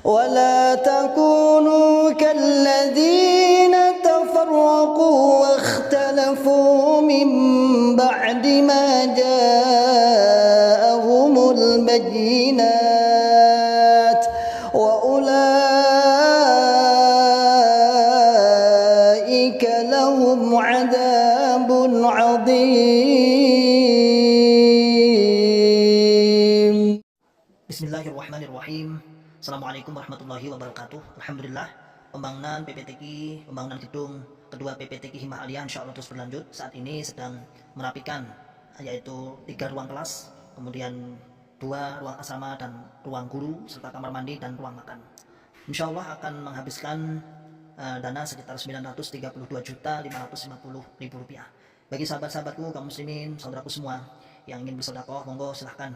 ولا تكونوا كالذين تفرقوا واختلفوا من بعد ما جاءهم البينات وأولئك لهم عذاب عظيم. Bismillahirrahmanirrahim. Assalamualaikum warahmatullahi wabarakatuh. Alhamdulillah, pembangunan PPTQ, pembangunan gedung kedua PPTQ Himah Aliyah insyaallah terus berlanjut. Saat ini sedang merapikan, yaitu 3 ruang kelas, kemudian 2 ruang asrama dan ruang guru, serta kamar mandi dan ruang makan. Insyaallah akan menghabiskan dana sekitar Rp932.550.000. Bagi sahabat-sahabatku, kaum muslimin, saudaraku semua yang ingin bersedekah, monggo silahkan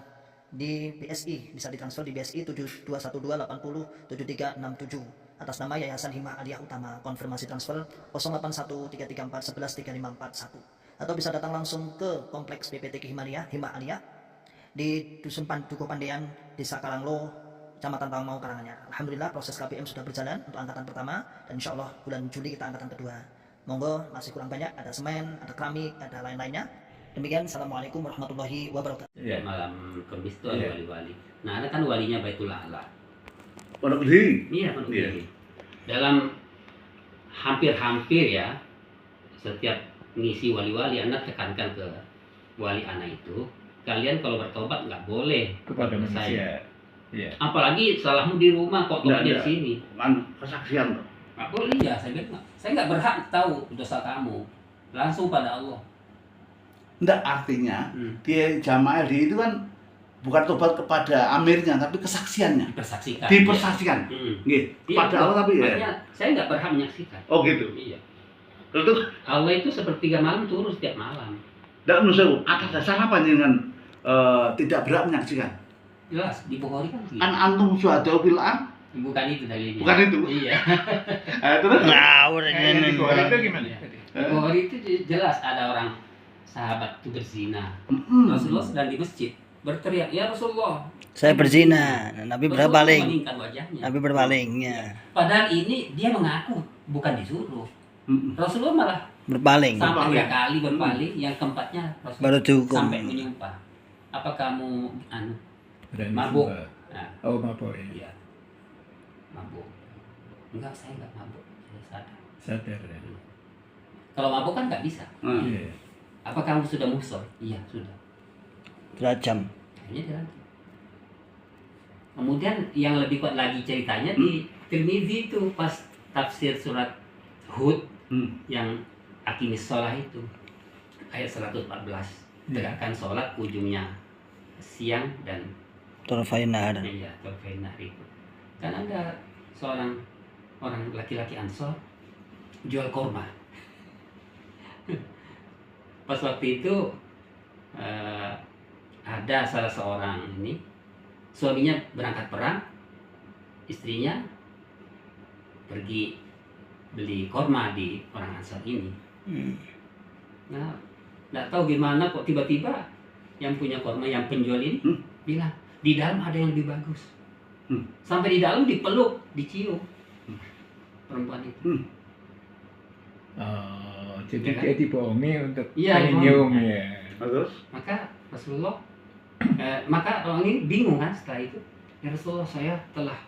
di BSI, bisa ditransfer di BSI 7212807367 atas nama Yayasan Himah Aliyah Utama. Konfirmasi transfer 081334113541, atau bisa datang langsung ke kompleks PPTQ Himah Aliyah di Dusun Dukuh Pandean, Desa Karanglo, Kecamatan Tawangmau, Karanganyar. Alhamdulillah, proses KPM sudah berjalan untuk angkatan pertama, dan insya Allah bulan Juli kita angkatan kedua. Monggo, masih kurang banyak, ada semen, ada keramik, ada lain-lainnya. Demikian, assalamualaikum warahmatullahi wabarakatuh. Ya, malam Kamis itu ada wali-wali. Nah, ada kan walinya Baitul A'la. Pondok Gede. Iya, Pondok Gede. Dalam hampir-hampir ya, setiap ngisi wali-wali, anak tekankan ke wali anak itu, kalian kalau bertobat nggak boleh Kepada saya. manusia. Iya. Apalagi salahmu di rumah, kok tobatnya di sini. Kan kesaksian tuh. Nggak boleh ya, saya nggak berhak tahu dosa kamu. Langsung pada Allah. Enggak, artinya dia jamaah LDI itu kan bukan tobat kepada amirnya, tapi kesaksiannya. Dipersaksikan. Dipersaksikan. Iya. Pada Allah tapi ya. Makanya saya nggak berhak menyaksikan. Oh gitu. Iya. Terus Allah itu sepertiga malam turun setiap malam. enggak nusul atas dasar apa dengan tidak berhak menyaksikan? Jelas di Bukhari kan gitu. Kan antum syuhada bil am. Bukan itu dalilnya. Bukan itu. Iya. Terus Ngawur di Bukhari itu gimana? Di Bukhari itu jelas ada orang sahabat itu berzina. Rasulullah sedang di masjid berteriak, "Ya Rasulullah, Saya berzina." Nabi berpaling. memalingkan wajahnya. Nabi berpalingnya. Padahal ini dia mengaku bukan disuruh. Rasulullah malah Berpaling. sampai 3 kali berpaling, yang keempatnya Rasulullah Baru dihukum. sampai menyumpah. Apa kamu mabuk? Nah, mabuk ya. iya. Mabuk. Enggak, saya enggak mabuk. Saya sadar. Sadar ya. Kalau mabuk kan nggak bisa. Iya. Apa kamu sudah muhson? Iya, sudah. Dirajam. Akhirnya dia lagi. Kemudian yang lebih kuat lagi ceritanya di Tirmidzi itu pas tafsir surat Hud yang akimis sholat itu ayat 114. Tegakkan sholat ujungnya siang dan Torfain nahar. iya, torfain nahar itu. Kan ada seorang orang laki-laki Ansor jual korma. Pas waktu itu ada salah seorang ini, suaminya berangkat perang, istrinya pergi beli korma di orang Ansor ini. Nah, nggak tahu gimana kok tiba-tiba yang punya korma, yang penjual ini bilang di dalam ada yang lebih bagus. Sampai di dalam dipeluk, dicium perempuan itu. Jadi Ya kan? dia dibohongi untuk Iya, nyium dibohongi. ya. Terus Maka Rasulullah, maka orang ini bingung kan setelah itu. Ya Rasulullah, saya telah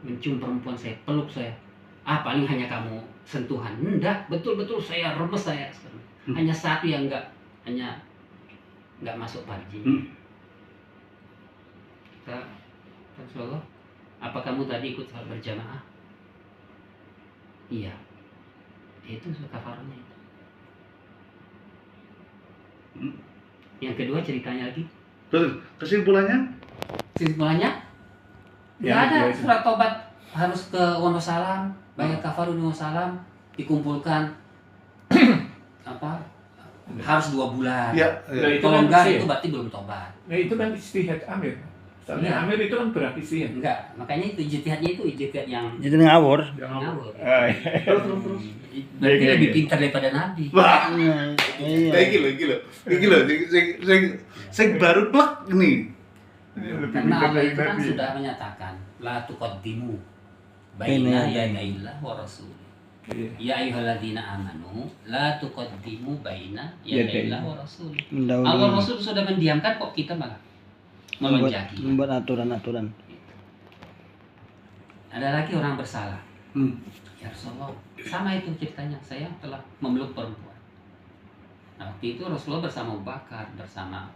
mencium perempuan saya, peluk saya. Paling hanya kamu sentuhan. Enggak, betul-betul saya remes saya sekarang. Hanya satu yang enggak masuk parji. Kata Rasulullah, apa kamu tadi ikut salat berjamaah? Iya. Itu kafarnya itu. Yang kedua ceritanya lagi. terus kesimpulannya Kesimpulannya nggak Ya, ada ya. surat tobat, harus ke Wonosalam, banyak kafarun Wonosalam dikumpulkan harus 2 bulan. ya, Nah, itu Kalau kan enggak istihad. itu berarti belum tobat. Nah, itu kan istihad Amir. Soalnya Iya. Amir itu kan berat istihad. Enggak, makanya itu ijtihadnya itu ijtihad yang Jadi ngawur. ngawur. terus Berarti Iya, lebih iya. pintar daripada Nabi. wah Iya. iki lho sing baru plek nih. Lebih Karena pintar Allah dari itu kan Nabi. sudah menyatakan la tuqaddimu Baina baina yadaillah wa rasul. Iya. Ya ayyuhalladzina amanu la tuqaddimu baina yadaillah wa rasul. Allah Mendahului. Rasul sudah mendiamkan kok kita malah melonjaki. Membuat aturan-aturan. Ada lagi orang bersalah. Hmm. Ya Rasulullah, sama itu ceritanya. Saya telah memeluk perempuan. Nah, waktu itu Rasulullah bersama Abu Bakar, bersama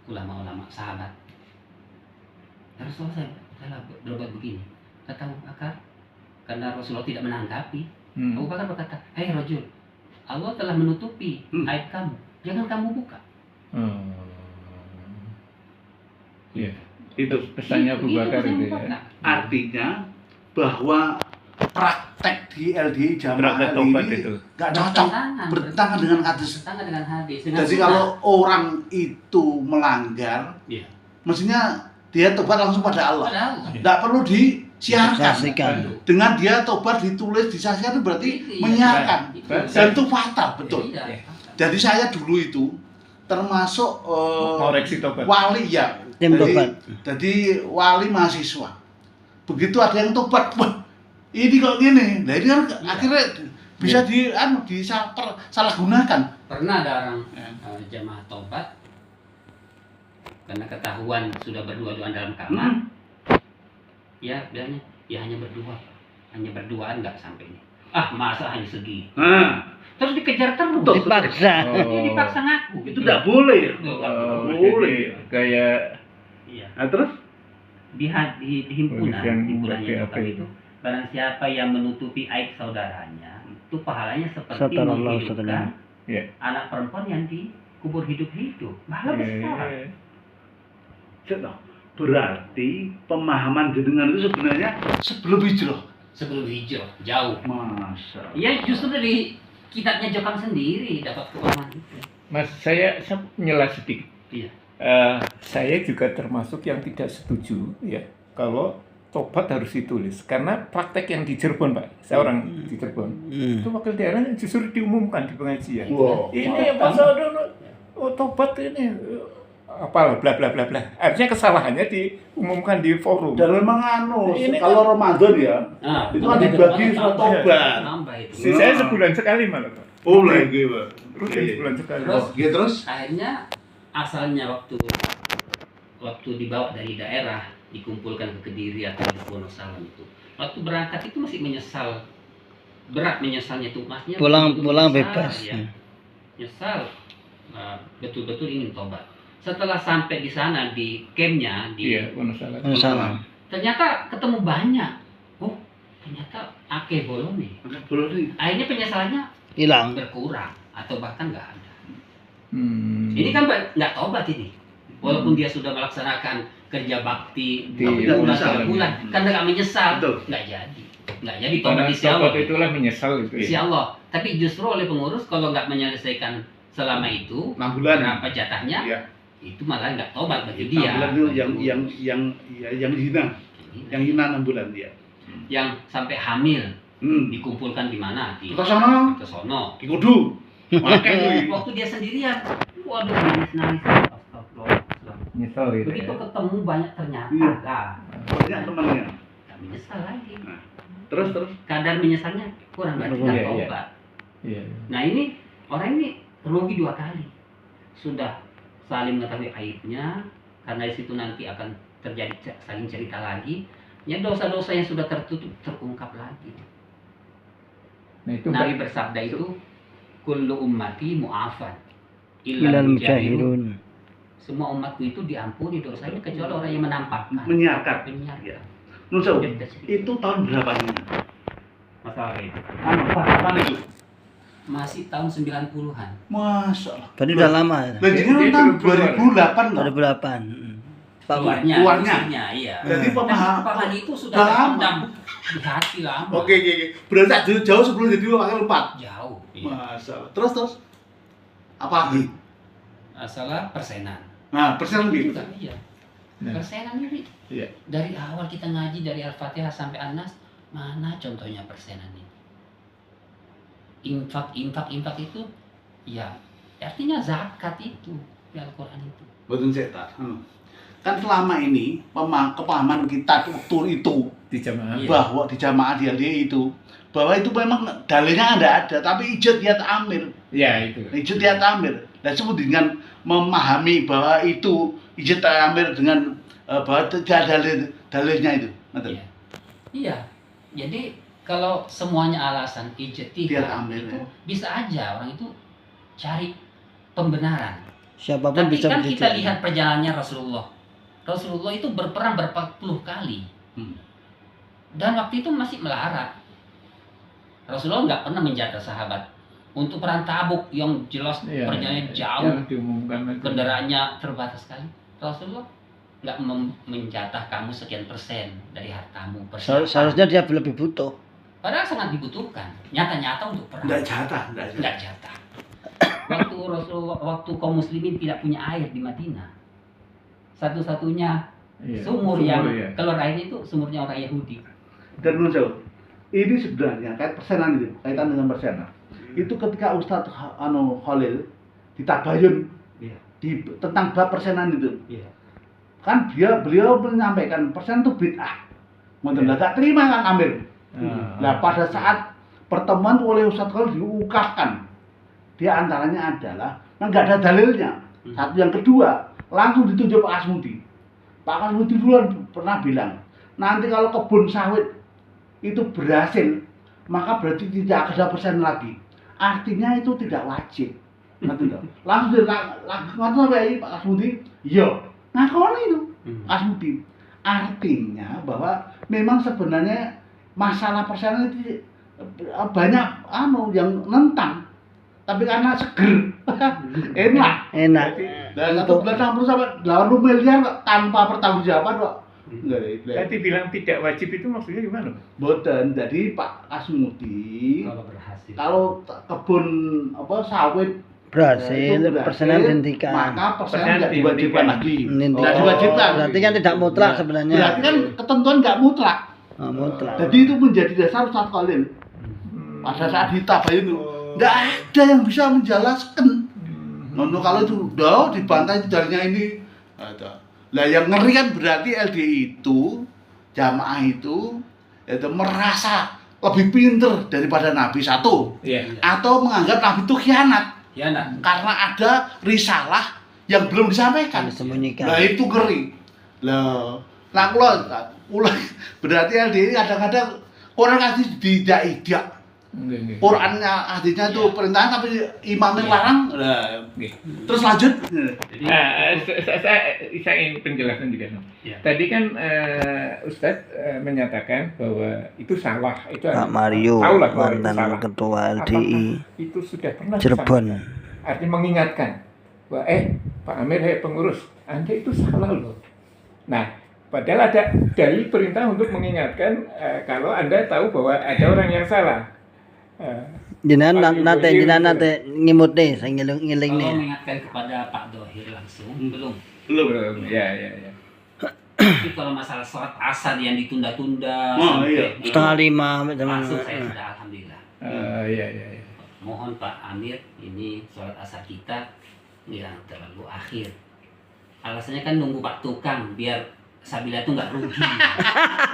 ulama-ulama sahabat. Ya Rasulullah, saya telah berbuat begini. Kata Abu Bakar, karena Rasulullah tidak menanggapi, Abu Bakar berkata, "Hei Rajul, Allah telah menutupi aib kamu. Jangan kamu buka." Iya. Itu pesannya Abu Bakar pesan itu Abu ya. Bakar. Artinya bahwa praktek di LDI jamaah Praktek tobat ini itu. nggak cocok, bertentangan dengan hadis. Bertentangan dengan hadis. Dengan Jadi sunnah. kalau orang itu melanggar, Iya. mestinya dia tobat langsung pada Allah. Padahal Nggak perlu disiarkan. Saksikan. Dengan dia tobat ditulis disaksikan itu berarti Iya. menyiarkan. Itu. Dan itu fatal, betul. Iya. Jadi saya dulu itu termasuk Koreksi tobat. wali ya. Tim tobat. Jadi wali mahasiswa. Begitu ada yang tobat, wah ini kok gini. Nah ini kan akhirnya bisa disalahgunakan. Pernah ada orang Ya. jamaah tobat karena ketahuan sudah berdua-duaan dalam kamar. Ya bilangnya ya hanya berdua, hanya berduaan nggak sampai ini. Ah masa hanya segini. Terus dikejar terus. Dipaksa. Dia dipaksa ngaku. Itu tidak boleh ya. Jadi kayak Iya. Nah, terus Di himpunan Polisian yang apa itu? barang siapa yang menutupi aib saudaranya itu pahalanya seperti Satar Allah, menghidupkan satar. Iya. anak perempuan yang dikubur hidup-hidup. Pahala besar. berarti pemahaman jenengan itu sebenarnya sebelum hijrah. Sebelum hijrah jauh. Masa. Ya justru dari kitabnya Jokam sendiri dapat keuangan itu. Mas, saya nyela sedikit. Iya. Saya juga termasuk yang tidak setuju ya kalau tobat harus ditulis karena praktek yang di Cirebon, Pak. Saya orang di Cirebon. Itu wakil daerah justru diumumkan di pengajian. Wow. Ini pasal tobat ini apalah bla bla bla bla. Artinya kesalahannya diumumkan di forum. Dan memang anu, Ini kalau Ramadan ya, Nah, itu kan dibagi surat tobat. Nambah itu. Si saya sebulan sekali malah, Pak. Oh, lagi, Pak. Rutin sebulan sekali. Terus? Gitu terus? Akhirnya asalnya waktu dibawa dari daerah dikumpulkan ke Kediri atau di Wonosalam itu. Waktu berangkat itu masih menyesal, berat menyesalnya itu masnya. Pulang betul-betul menyesal, bebas. Ya. Nyesal, betul-betul ingin tobat. Setelah sampai di sana di campnya di Iya, Wonosalam. Salam. ternyata ketemu banyak. Oh, ternyata akeh bolong nih. Boleh nih. Akhirnya penyesalannya Hilang. berkurang atau bahkan nggak ada. Ini Ini kan nggak tobat ini. Walaupun dia sudah melaksanakan kerja bakti Di bulan Wonosalam. bulan, karena nggak menyesal, Betul. nggak jadi tobat karena di sisi Allah. tobat itulah menyesal itu. Di sisi Allah. Tapi justru oleh pengurus kalau nggak menyelesaikan selama itu 6 bulan. berapa jatahnya, Iya. itu malah nggak tobat bagi 6 dia. bulan itu yang hina. Yang hina 6 bulan dia. Yang sampai hamil Hmm. dikumpulkan di mana? Di Ke sono, Sono. di Kudu. Makanya Waktu dia sendirian, waduh nangis. Astagfirullah. Nyesal gitu Begitu ya. ketemu banyak ternyata Iya. lah. banyak temannya. Nggak menyesal lagi. Terus Kadar menyesalnya kurang berarti Iya, nggak iya. tobat. Iya. Nah ini orang ini rugi 2 kali. Sudah saling mengetahui aibnya, karena di situ nanti akan terjadi saling cerita lagi. Ya dosa-dosa yang sudah tertutup terungkap lagi. Nah itu Nabi bersabda itu, kullu ummati mu'afan Ilal illal mujahirun. mujahirun. Semua umatku itu diampuni dosanya kecuali orang yang menampakkan. menyiarkan. Menyiarkan. Iya. Menurut saya, Jadi kita cerita. itu tahun berapa ini? Masalah itu. Kapan itu? Masih tahun 90-an. Masya Allah. Berarti udah lama. Dan ini kan tahun 2008 loh. 2008. Pak Keluarnya, keluarnya. isinya, iya. Jadi Tapi pemahaman itu sudah lama. terpendam di hati lama. Oke. Berarti jauh sebelum jadi wakil 4. Jauh. Iya. Masya Allah. Terus. Apa lagi? Masalah persenan. Nah, persen Itu lebih. juga, iya. Nah. Persenan ini. Iya. Dari awal kita ngaji dari Al-Fatihah sampai An-Nas, mana contohnya persenan ini? Infak itu, ya artinya zakat itu di Al-Quran itu. Betul cetak. kan selama ini kepahaman kita waktu itu Di jamaah. Iya. bahwa di jamaah di LDI itu bahwa itu memang dalilnya ada tapi ijtihad amir. Ya itu. Ijtihad amir. Dan sebut dengan memahami bahwa itu ijtihad amir dengan bahwa tidak ada dalilnya itu. Betul. Iya. Iya. Jadi kalau semuanya alasan ijtihad amir, itu ya. bisa aja orang itu cari pembenaran. Siapapun Tapi bisa kan begitu. kita lihat perjalanannya Rasulullah. Rasulullah itu berperang berapa puluh kali. Dan waktu itu masih melarat. Rasulullah nggak pernah menjaga sahabat. Untuk perang Tabuk yang jelas Iya, perjalanannya jauh, yang diumumkan itu. kendaraannya terbatas sekali. Rasulullah nggak menjatah kamu sekian persen dari hartamu. persiapan. Seharusnya dia lebih butuh. Padahal sangat dibutuhkan. Nyata-nyata untuk perang. Enggak jatah. Nggak jatah. Waktu kaum muslimin tidak punya air di Madinah, satu-satunya Iya, sumur yang ya. keluar airnya itu sumurnya orang Yahudi. Dan menurut ini sebenarnya kaitan dengan persenan. Itu ketika Ustadz Khalil ditabayun tentang bab persenan itu. Iya. Kan beliau menyampaikan persen itu bid'ah. Gak terima kan Amir. Nah pada saat pertemuan oleh Ustadz Khalil diungkapkan, dia antaranya adalah nggak ada dalilnya. Satu, yang kedua langsung ditunjuk Pak Asmudi. Pak Asmudi duluan pernah bilang, nanti kalau kebun sawit itu berhasil, maka berarti tidak ada persen lagi. Artinya itu tidak wajib. Langsung sampai Pak Asmudi, iya, ngakoni itu Pak Asmudi. Artinya bahwa memang sebenarnya masalah persen itu banyak yang nentang. Tapi karena seger, enak. Dan 1 bulan sampai 80 miliar tanpa pertanggungjawaban kok. Tadi bilang tidak wajib itu maksudnya gimana? Boten, jadi Pak Asmudi Kalau berhasil. kalau kebun sawit Berhasil, itu persenan dihentikan. maka persenan tidak Persenan diwajibkan dihentikan. lagi. Dihentikan. Tidak diwajibkan. Berarti kan tidak mutlak sebenarnya. Berarti kan ketentuan nggak mutlak. Mutlak. Jadi itu menjadi dasar Ustadz Khalil. Pada saat ditabayun itu nggak ada yang bisa menjelaskan. Kalau itu udah dibantai jarinya ini ada. Lah yang ngeri kan berarti LDI itu jamaah itu merasa lebih pinter daripada Nabi satu, atau menganggap Nabi itu khianat karena ada risalah yang belum disampaikan. Disembunyikan. Nah itu ngeri. Lah, berarti LDI kadang-kadang orang kasih tidak. Qurannya hadisnya itu perintah tapi imamnya larang. Terus lanjut. Saya ingin penjelasan juga. Ya. Tadi kan Ustadz menyatakan bahwa itu salah. Itu Pak Mario, tahu lah bahwa itu mantan salah. ketua LDI Apakah itu sudah pernah Cirebon. disampaikan? Artinya mengingatkan bahwa Pak Amir, pengurus, Anda itu salah loh. Nah, padahal ada dalil perintah untuk mengingatkan kalau Anda tahu bahwa ada orang yang salah. Jenengan nanti ngimut nih, saya ngiling nih. Kalau mengingatkan kepada Pak Dohir langsung, belum. Belum. Ya. Tapi kalau masalah sholat asar yang ditunda-tunda iya. Setengah 5 langsung saya sudah alhamdulillah. Iya. Mohon Pak Amir, ini sholat asar kita yang terlalu akhir. Alasannya kan nunggu Pak Tukang biar Sabila itu nggak rugi.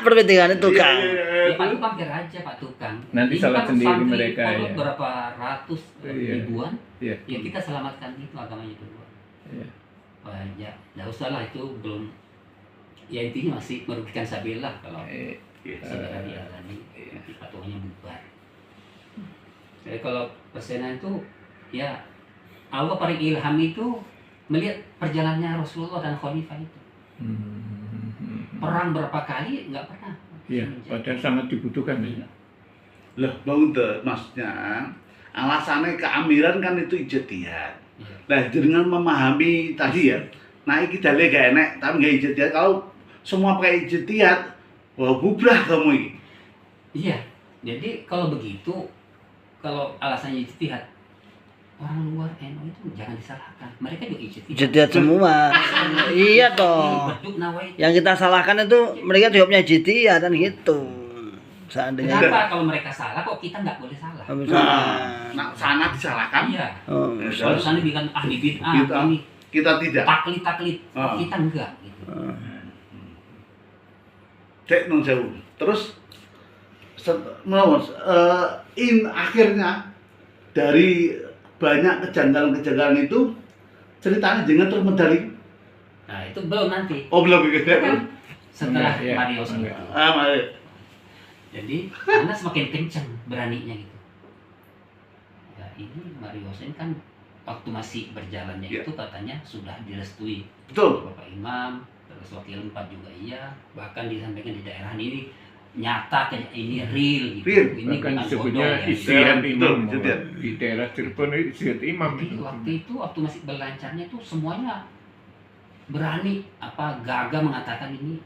Perbedaan itu kan. Ya Pak Tukang kira aja Pak Tukang. Nanti Ini salat kan sendiri santri mereka, kalau ya. berapa ratus ribuan. Iya. Ya kita selamatkan itu agamanya dulu. Iya. Ya, nggak usah lah itu belum. Ya intinya masih merugikan Sabila kalau saudara dialami patuhnya bubar. Jadi kalau persenan itu ya Allah paling ilham itu melihat perjalanannya Rasulullah dan Khalifah itu. Perang berapa kali nggak pernah. Iya, padahal sangat dibutuhkan. Ya. Loh, Bang Ute, maksudnya alasannya keamiran kan itu ijtihad. Nah, dengan memahami tadi ya, nah iki dalil gak enak, tapi gak ijtihad. Kalau semua pakai ijtihad, wah bubrah kamu ini. Iya, jadi kalau begitu, kalau alasannya ijtihad, orang luar NU itu jangan disalahkan. Mereka juga ijtihad. Ijtihad semua. Iya toh. Yang kita salahkan itu mereka jawabnya ijtihad kan gitu. Seandainya Kenapa kalau mereka salah kok kita nggak boleh salah? Nah, sana disalahkan. Iya. Kalau sana bikin ahli bid'ah, ini Kita tidak. taklid, Ah. kita enggak. Gitu. Cek nun sewu. Terus akhirnya dari banyak kejanggalan-kejanggalan itu ceritanya dengan terus medali. Nah itu belum nanti. Oh belum gitu. Kan setelah Iya. Mario itu. Mari. Jadi Ana semakin kenceng beraninya gitu. Ya ini Mario ini kan waktu masih berjalannya Iya. itu katanya sudah direstui Betul. Bapak Imam, terus Wakil 4 juga iya, bahkan disampaikan di daerah ini nyata kayak ini real gitu. Real. Ini Bahkan bukan disebutnya bodong ya. istiadat Betul, imam. istiadat. Di daerah Cirebon itu istiadat imam. Jadi waktu itu waktu masih berlancarnya itu semuanya berani gagah mengatakan ini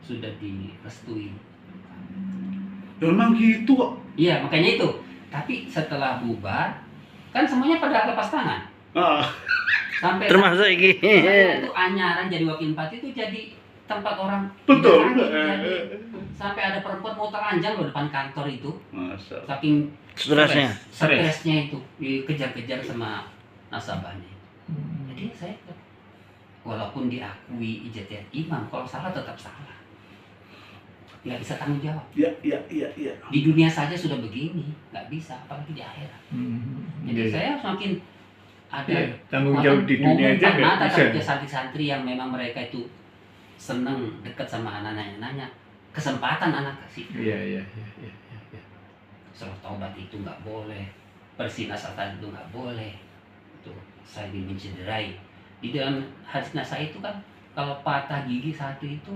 sudah direstui. Ya, memang gitu kok. Iya makanya itu. Tapi setelah bubar kan semuanya pada lepas tangan. Ah, Sampai Termasuk iki. itu Anyaran jadi Wakil 4 itu jadi tempat orang betul. tidak lagi. Sampai ada perempuan mau telanjang loh depan kantor itu. Masa. Saking Stresnya. stresnya itu dikejar-kejar sama nasabahnya. Hmm. Jadi saya walaupun diakui ijtihad imam, kalau salah tetap salah. Nggak bisa tanggung jawab. Iya. Di dunia saja sudah begini, nggak bisa, apalagi di akhirat. Jadi Iya. saya semakin ada Iya, tanggung jawab di dunia aja nggak bisa. ke santri-santri yang memang mereka itu seneng dekat sama anak-anaknya, nanya kesempatan anak kasih. Iya. Surah taubat itu nggak boleh, bersih nasatan itu nggak boleh. Itu saya mencederai. Di dalam hadis nasa itu kan kalau patah gigi satu itu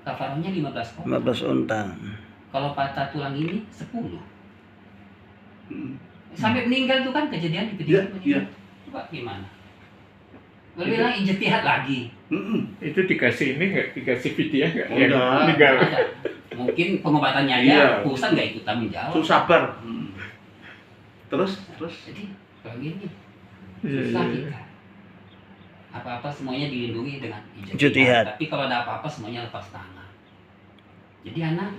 kafarnya 15 koma. 15 unta. Kalau patah tulang ini 10. Hmm. Sampai meninggal tuh kan kejadian di Iya, kejadian. iya. Coba gimana? Lalu bilang ijtihad lagi. Itu dikasih ini nggak dikasih video nggak? Oh, Yang enggak. meninggal. Ada. Mungkin pengobatannya Iya. aja, pusat nggak ikut tanggung jawab. Terus sabar. Terus. Jadi kalau gini Iya, susah iya. kita. Apa-apa semuanya dilindungi dengan Ijtihad. Tapi kalau ada apa-apa semuanya lepas tangan. Jadi anak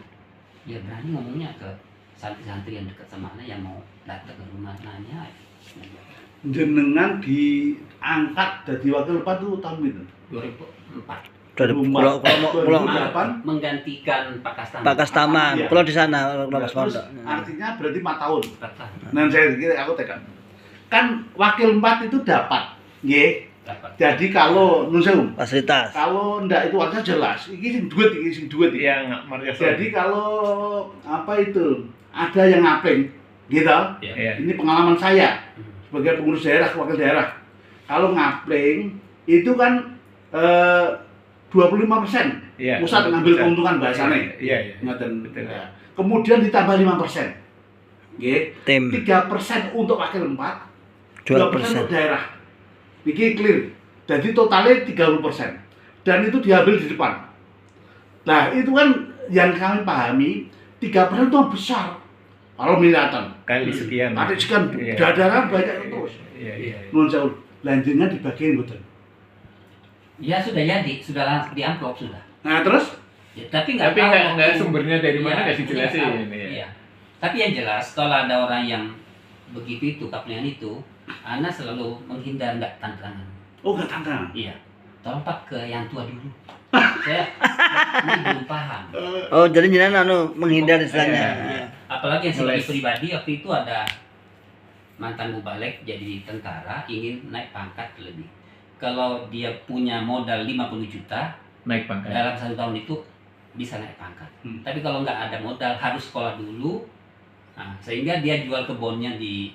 ya berani ngomongnya ke santri-santri yang dekat sama anak yang mau datang ke rumah nanya. Jenengan diangkat jadi wakil 4 tuh tahun itu. 2004 Dari pulau 2008. menggantikan Pak Kastaman. Pak Kastaman. Iya. Kalau di sana Terus pondok. artinya berarti 4 tahun. Dapat. Dan saya kira aku tekan. Kan wakil 4 itu dapat. Nggih. Jadi kalau nuseum, Fasilitas. kalau ndak itu artinya jelas. Iki sing duit iki. Iya nggak Maria. Jadi kalau apa itu ada yang ngapling, gitu. Iya. Ini pengalaman saya sebagai pengurus daerah, wakil daerah. Kalau ngapling itu kan 25%. Iya. Pusat ngambil keuntungan bahasanya. Iya. Ngaten. Betul. Ya. Kemudian ditambah 5%. Nggih. Tim 3% untuk wakil 4, 2% 2%. untuk daerah. Ini clear. Jadi totalnya 30%. Dan itu diambil di depan. Nah, itu kan yang kami pahami 3% itu besar. Kalau milatan. Kali sekian. Ada sekian Iya. dadaran banyak terus. Iya. Nun sewu. Lanjutnya dibagiin betul. Ya sudah jadi, sudah langsung di amplop sudah. Nah, terus Ya, tapi nggak Tapi tahu nggak waktu- sumbernya dari mana Iya, nggak dijelasin. nggak tahu. Iya. Iya. Tapi yang jelas kalau ada orang yang begitu itu kaplingan itu, Ana selalu menghindar nggak tantangan. oh enggak tantang. Iya. Tolong Pak ke yang tua dulu. Saya ini belum paham. Oh, jadi jenengan menghindar istilahnya. Iya. Apalagi yang sebagai Les. pribadi waktu itu ada mantan mubalek jadi tentara ingin naik pangkat lebih. Kalau dia punya modal 50 juta Naik pangkat. dalam 1 tahun itu bisa naik pangkat. Tapi kalau nggak ada modal harus sekolah dulu. Nah, sehingga dia jual kebunnya di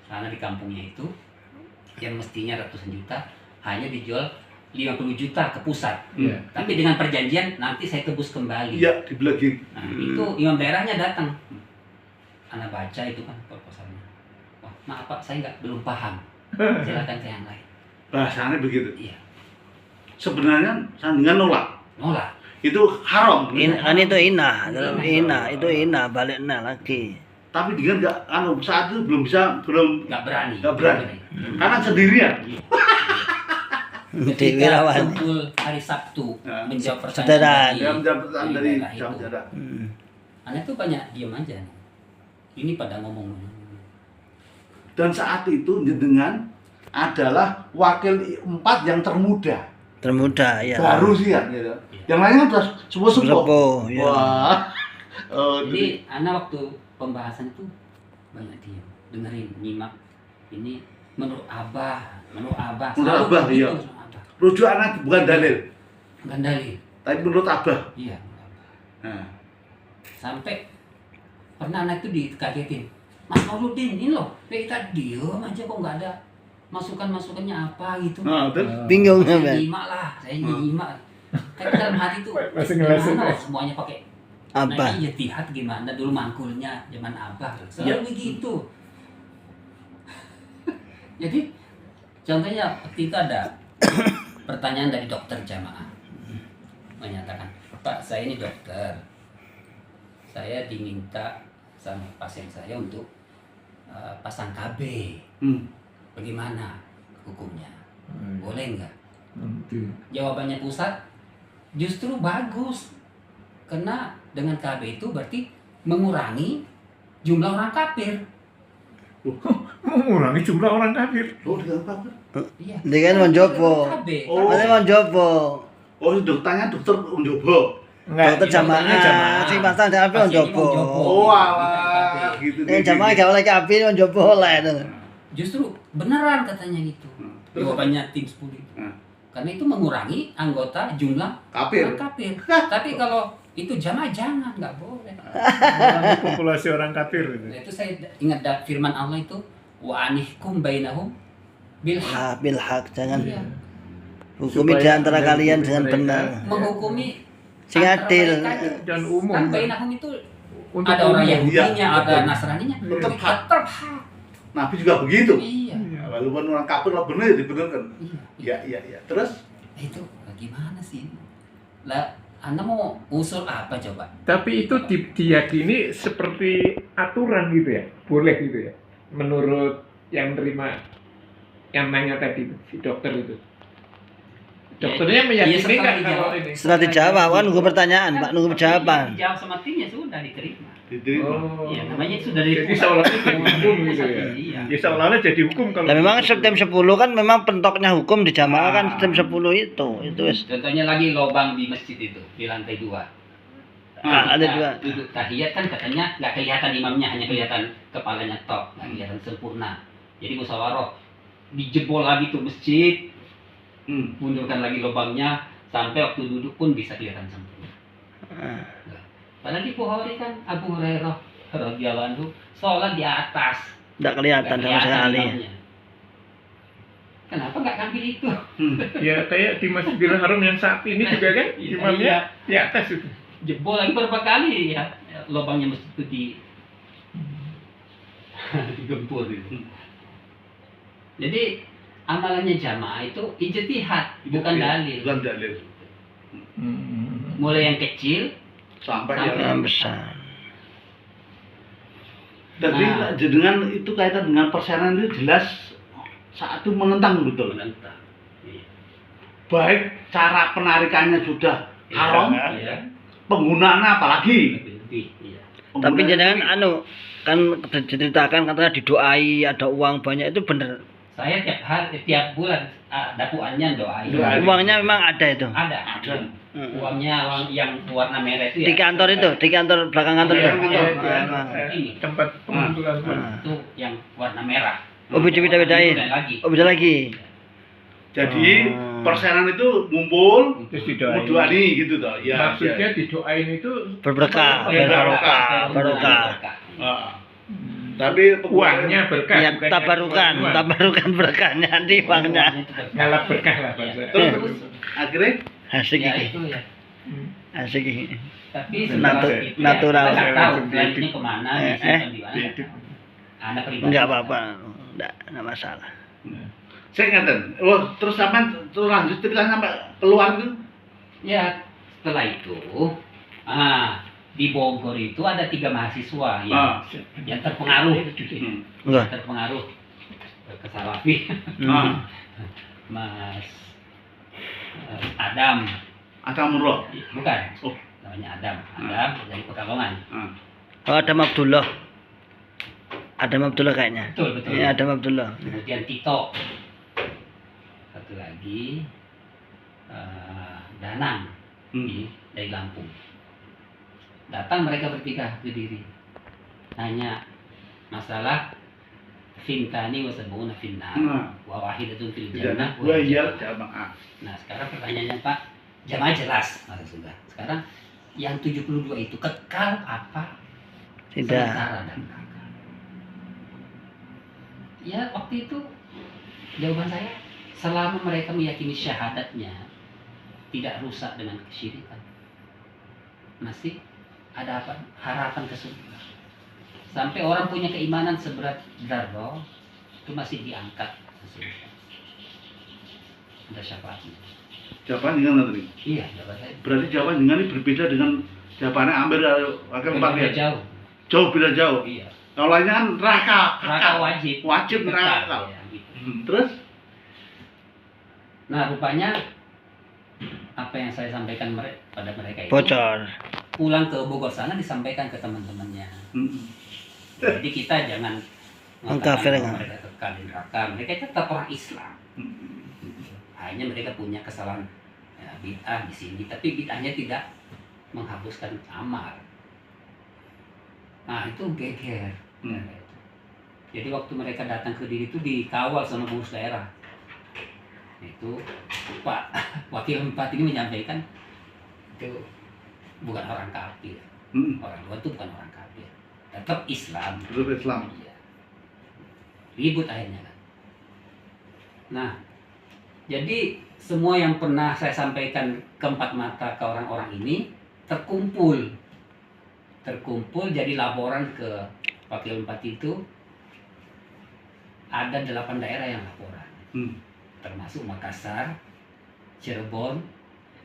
sana di kampungnya itu yang mestinya ratusan juta hanya dijual 50 juta ke pusat. Iya. Tapi dengan perjanjian nanti saya tebus kembali. Iya, dibelagi. Nah, itu imam daerahnya datang. Anak baca itu kan proposalnya. Wah, maaf Pak, saya belum paham. Silakan ke yang lain. Bahasanya begitu. Iya. Sebenarnya sandingan nolak. Nolak. Itu haram. Kan itu itu ina baliknya lagi. Tapi dia nggak, saat itu belum Nggak berani. Nggak berani. Karena sendirian. Di Wirawan. Kumpul hari Sabtu Ya. menjawab Saudara. pertanyaan Dia menjawab dari daerah itu. jam jarak. Anak tuh banyak diem aja. Ini pada ngomong. Dan saat itu jenengan adalah wakil 4 yang termuda. Termuda ya. Baru sih ya gitu. Yang lainnya udah sepuh-sepuh. Sepuh, ya. Wah. Oh, Jadi anak waktu pembahasan itu banyak diam, dengerin, nyimak. Ini menurut Abah. Menurut Selalu Abah, begitu, iya. menurut Abah. rujuk anak bukan dalil, Bukan dalil. tapi menurut Abah. Iya, menurut Abah. Nah, Sampai pernah anak itu dikagetin. Mas Mauludin, ini loh, kita diem aja kok nggak ada masukan-masukannya apa gitu. nah terus Bingung Saya kan? nyimak lah, saya nyimak. Kan dalam hati tuh, Masih ngelesin, gimana ya? semuanya pakai. Apa? Nah, ini jihad gimana dulu mangkulnya zaman Abah. Selalu begitu. Jadi contohnya waktu itu ada pertanyaan dari dokter jamaah menyatakan, Pak saya ini dokter, saya diminta sama pasien saya untuk pasang KB, bagaimana hukumnya, boleh nggak? Jawabannya pusat justru bagus, karena dengan KB itu berarti mengurangi jumlah orang kafir. Mengurangi jumlah orang kafir. oh dengan apa? Iya. Dia kan mau jopo. KB. Oh. Mana mau jopo? Oh dokternya dokter Unjobo. Dokter jamaah. Si pasang tapi mau jopo. Oh alah gitu. Yang jamaah gak oleh kabin mau jopo lah itu. Justru beneran katanya gitu. Terus? Jawabannya tim 10 itu. Karena itu mengurangi anggota jumlah Kafir. orang kafir. Tapi kalau itu jamaah jangan, nggak boleh. Mengurangi populasi orang kafir gitu. Nah, itu saya ingat firman Allah itu, wa anihkum bainahum bil haq. Hak bil hak, jangan Iya. hukumi di Supaya antara ada kalian hukumi dengan mereka. benar. Menghukumi Sing antara adil. mereka itu. Dan umum. Kan bainahum itu Untuk ada orang umum. Yahudinya, Iya, ada betul. Nasraninya. Tetap hak. Tetap hak. Nabi juga begitu. Iya. Nah, walaupun orang kafir lah benar ya dibenarkan. Iya. Iya. Terus Itu gimana sih? Lah, Anda mau usul apa coba? Tapi itu diyakini seperti aturan gitu ya, boleh gitu ya, menurut yang terima, yang nanya tadi itu, si dokter itu. Dokternya meyakini setelah nggak dijawab. kalau ini? Setelah dijawab kan nunggu pertanyaan, Pak, nunggu jawaban. Dijawab sama timnya sudah diterima. diterima. Oh, Iya, namanya sudah jadi diterima. seolah-olah jadi hukum gitu ya. Iya. Ya seolah-olah jadi hukum kalau. Nah, memang sistem 10 kan memang pentoknya hukum di jamaah kan sistem 10 itu. Itu wis. Contohnya lagi lubang di masjid itu, di lantai 2. Ada dua. Duduk tahiyat kan katanya nggak kelihatan imamnya, hanya kelihatan kepalanya tok, nggak kelihatan sempurna. Jadi musyawarah dijebol lagi tuh masjid, mundurkan lagi lubangnya sampai waktu duduk pun bisa kelihatan sempurna. Padahal di Bukhari kan Abu Hurairah radhiyallahu anhu sholat di atas, Enggak kelihatan nggak sama sekali. imamnya. Kenapa nggak ngambil itu? Ya kayak di Masjidil Haram yang saat ini juga kan, Iya, imamnya di atas itu. Jebol lagi berapa kali ya lubangnya masjid itu digempur itu. Jadi amalannya jamaah itu ijtihad, bukan dalil. Bukan dalil. Mulai yang kecil Sampai Sampai yang Yang besar. Tapi Nah. dengan itu kaitan dengan persenan itu jelas saat itu menentang betul. menentang. Iya. Baik cara penarikannya sudah haram, Iya. penggunaannya apalagi. Lebih, iya. Tapi Penggunaannya jangan lebih. anu kan diceritakan katanya didoai ada uang banyak itu bener. Saya tiap bulan dapuannya doain. Doain. Uangnya memang ada itu. Ada. Hmm. Uangnya yang warna merah itu ya. Di kantor itu, di kantor belakang kantor itu. Iya, kantor. Tempat pengumpulan. Ah. Itu yang warna merah. Oh, beda-bedain. Beda lagi. Oh, beda lagi. Jadi Oh. persenan itu ngumpul, Terus didoain. doani gitu toh. Ya, Maksudnya didoain itu Berberkah, Iya, berbarokah, Barokah. barokah. Tapi uangnya berkah. Ya, bukan tabarukan, uang. tabarukan berkahnya di uangnya. Ngalap berkah lah bahasa. terus akhirnya Asik Ya iki. itu ya. Asik iki. Tapi setelah Natu- itu natural. ya, kita nggak tahu selanjutnya kemana, disimpan di mana. Itu. Anda pribadi. Enggak apa-apa. Enggak masalah. saya ingatkan, terus sampai terus lanjut ceritanya sampai keluar itu. Ya, setelah itu, di Bogor itu ada 3 mahasiswa yang terpengaruh, Enggak. terpengaruh ke Salafi, Mas Adam, Ada murah. bukan, Oh. namanya Adam dari Pekalongan. Oh, Adam Abdullah. Adam Abdullah kayaknya. Betul, betul. Iya, Adam Abdullah. Kemudian Tito, satu lagi Danang dari Lampung. Datang mereka bertiga ke Kediri, nanya masalah fintani wasabuna finnar wa wahidatun fil jannah wa Iya, jamaah. Nah sekarang pertanyaannya Pak, jamaah jelas sudah. Sekarang yang 72 itu kekal apa Tidak. sementara dan kekal? Ya waktu itu jawaban saya, selama mereka meyakini syahadatnya tidak rusak dengan kesyirikan, masih ada apa? Harapan ke surga. Sampai orang punya keimanan seberat darah itu masih diangkat ke surga. Ada syafaatnya. Jawaban dengan tadi. Iya, jawaban saya. Berarti jawaban dengan ini berbeda dengan jawabannya Amir wakil empat Beda ya. jauh. Jauh beda jauh. Iya. Kalau lainnya kan neraka, Neraka wajib. Wajib Kekal, neraka. ya, gitu. Terus Nah, rupanya apa yang saya sampaikan pada mereka itu Bocor. pulang ke Bogor sana disampaikan ke teman-temannya. Jadi kita jangan Mengkafirkan. mengatakan bahwa mereka kekal di neraka. Mereka tetap orang Islam. Hanya mereka punya kesalahan bid'ah di sini, tapi bid'ahnya tidak menghapuskan amal. Nah itu geger. Jadi waktu mereka datang ke Kediri itu dikawal sama pengurus daerah. Itu Pak Wakil 4 ini menyampaikan itu bukan orang kafir. Orang luar itu bukan orang kafir, tetap Islam. Tetap Islam. Iya. Ribut akhirnya kan. Nah, jadi semua yang pernah saya sampaikan keempat mata ke orang-orang ini terkumpul jadi laporan ke Wakil 4 itu. Ada 8 daerah yang laporan, termasuk Makassar, Cirebon,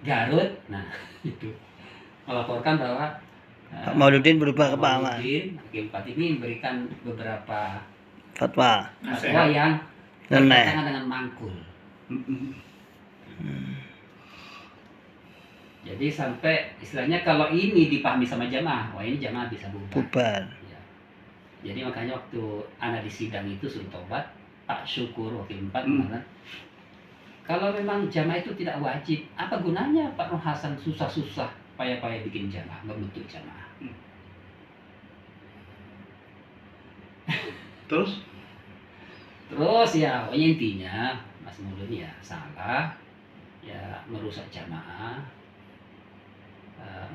Garut. Nah itu melaporkan bahwa Pak Mauludin berubah ke Pak Ahmad. Wakil 4 ini memberikan beberapa Fatwa. fatwa yang Nyeleneh. bertentangan dengan mangkul. Jadi sampai istilahnya kalau ini dipahami sama jamaah, wah ini jamaah bisa bubar. Bubar. Ya. Jadi makanya waktu anak di sidang itu suruh tobat, Pak Syukur Wakil 4 mengatakan, kalau memang jamaah itu tidak wajib, apa gunanya Pak Nur Hasan susah-susah payah-payah bikin jamaah, membentuk jamaah. Terus Ya pokoknya intinya Mas Mulun ya salah, ya merusak jamaah,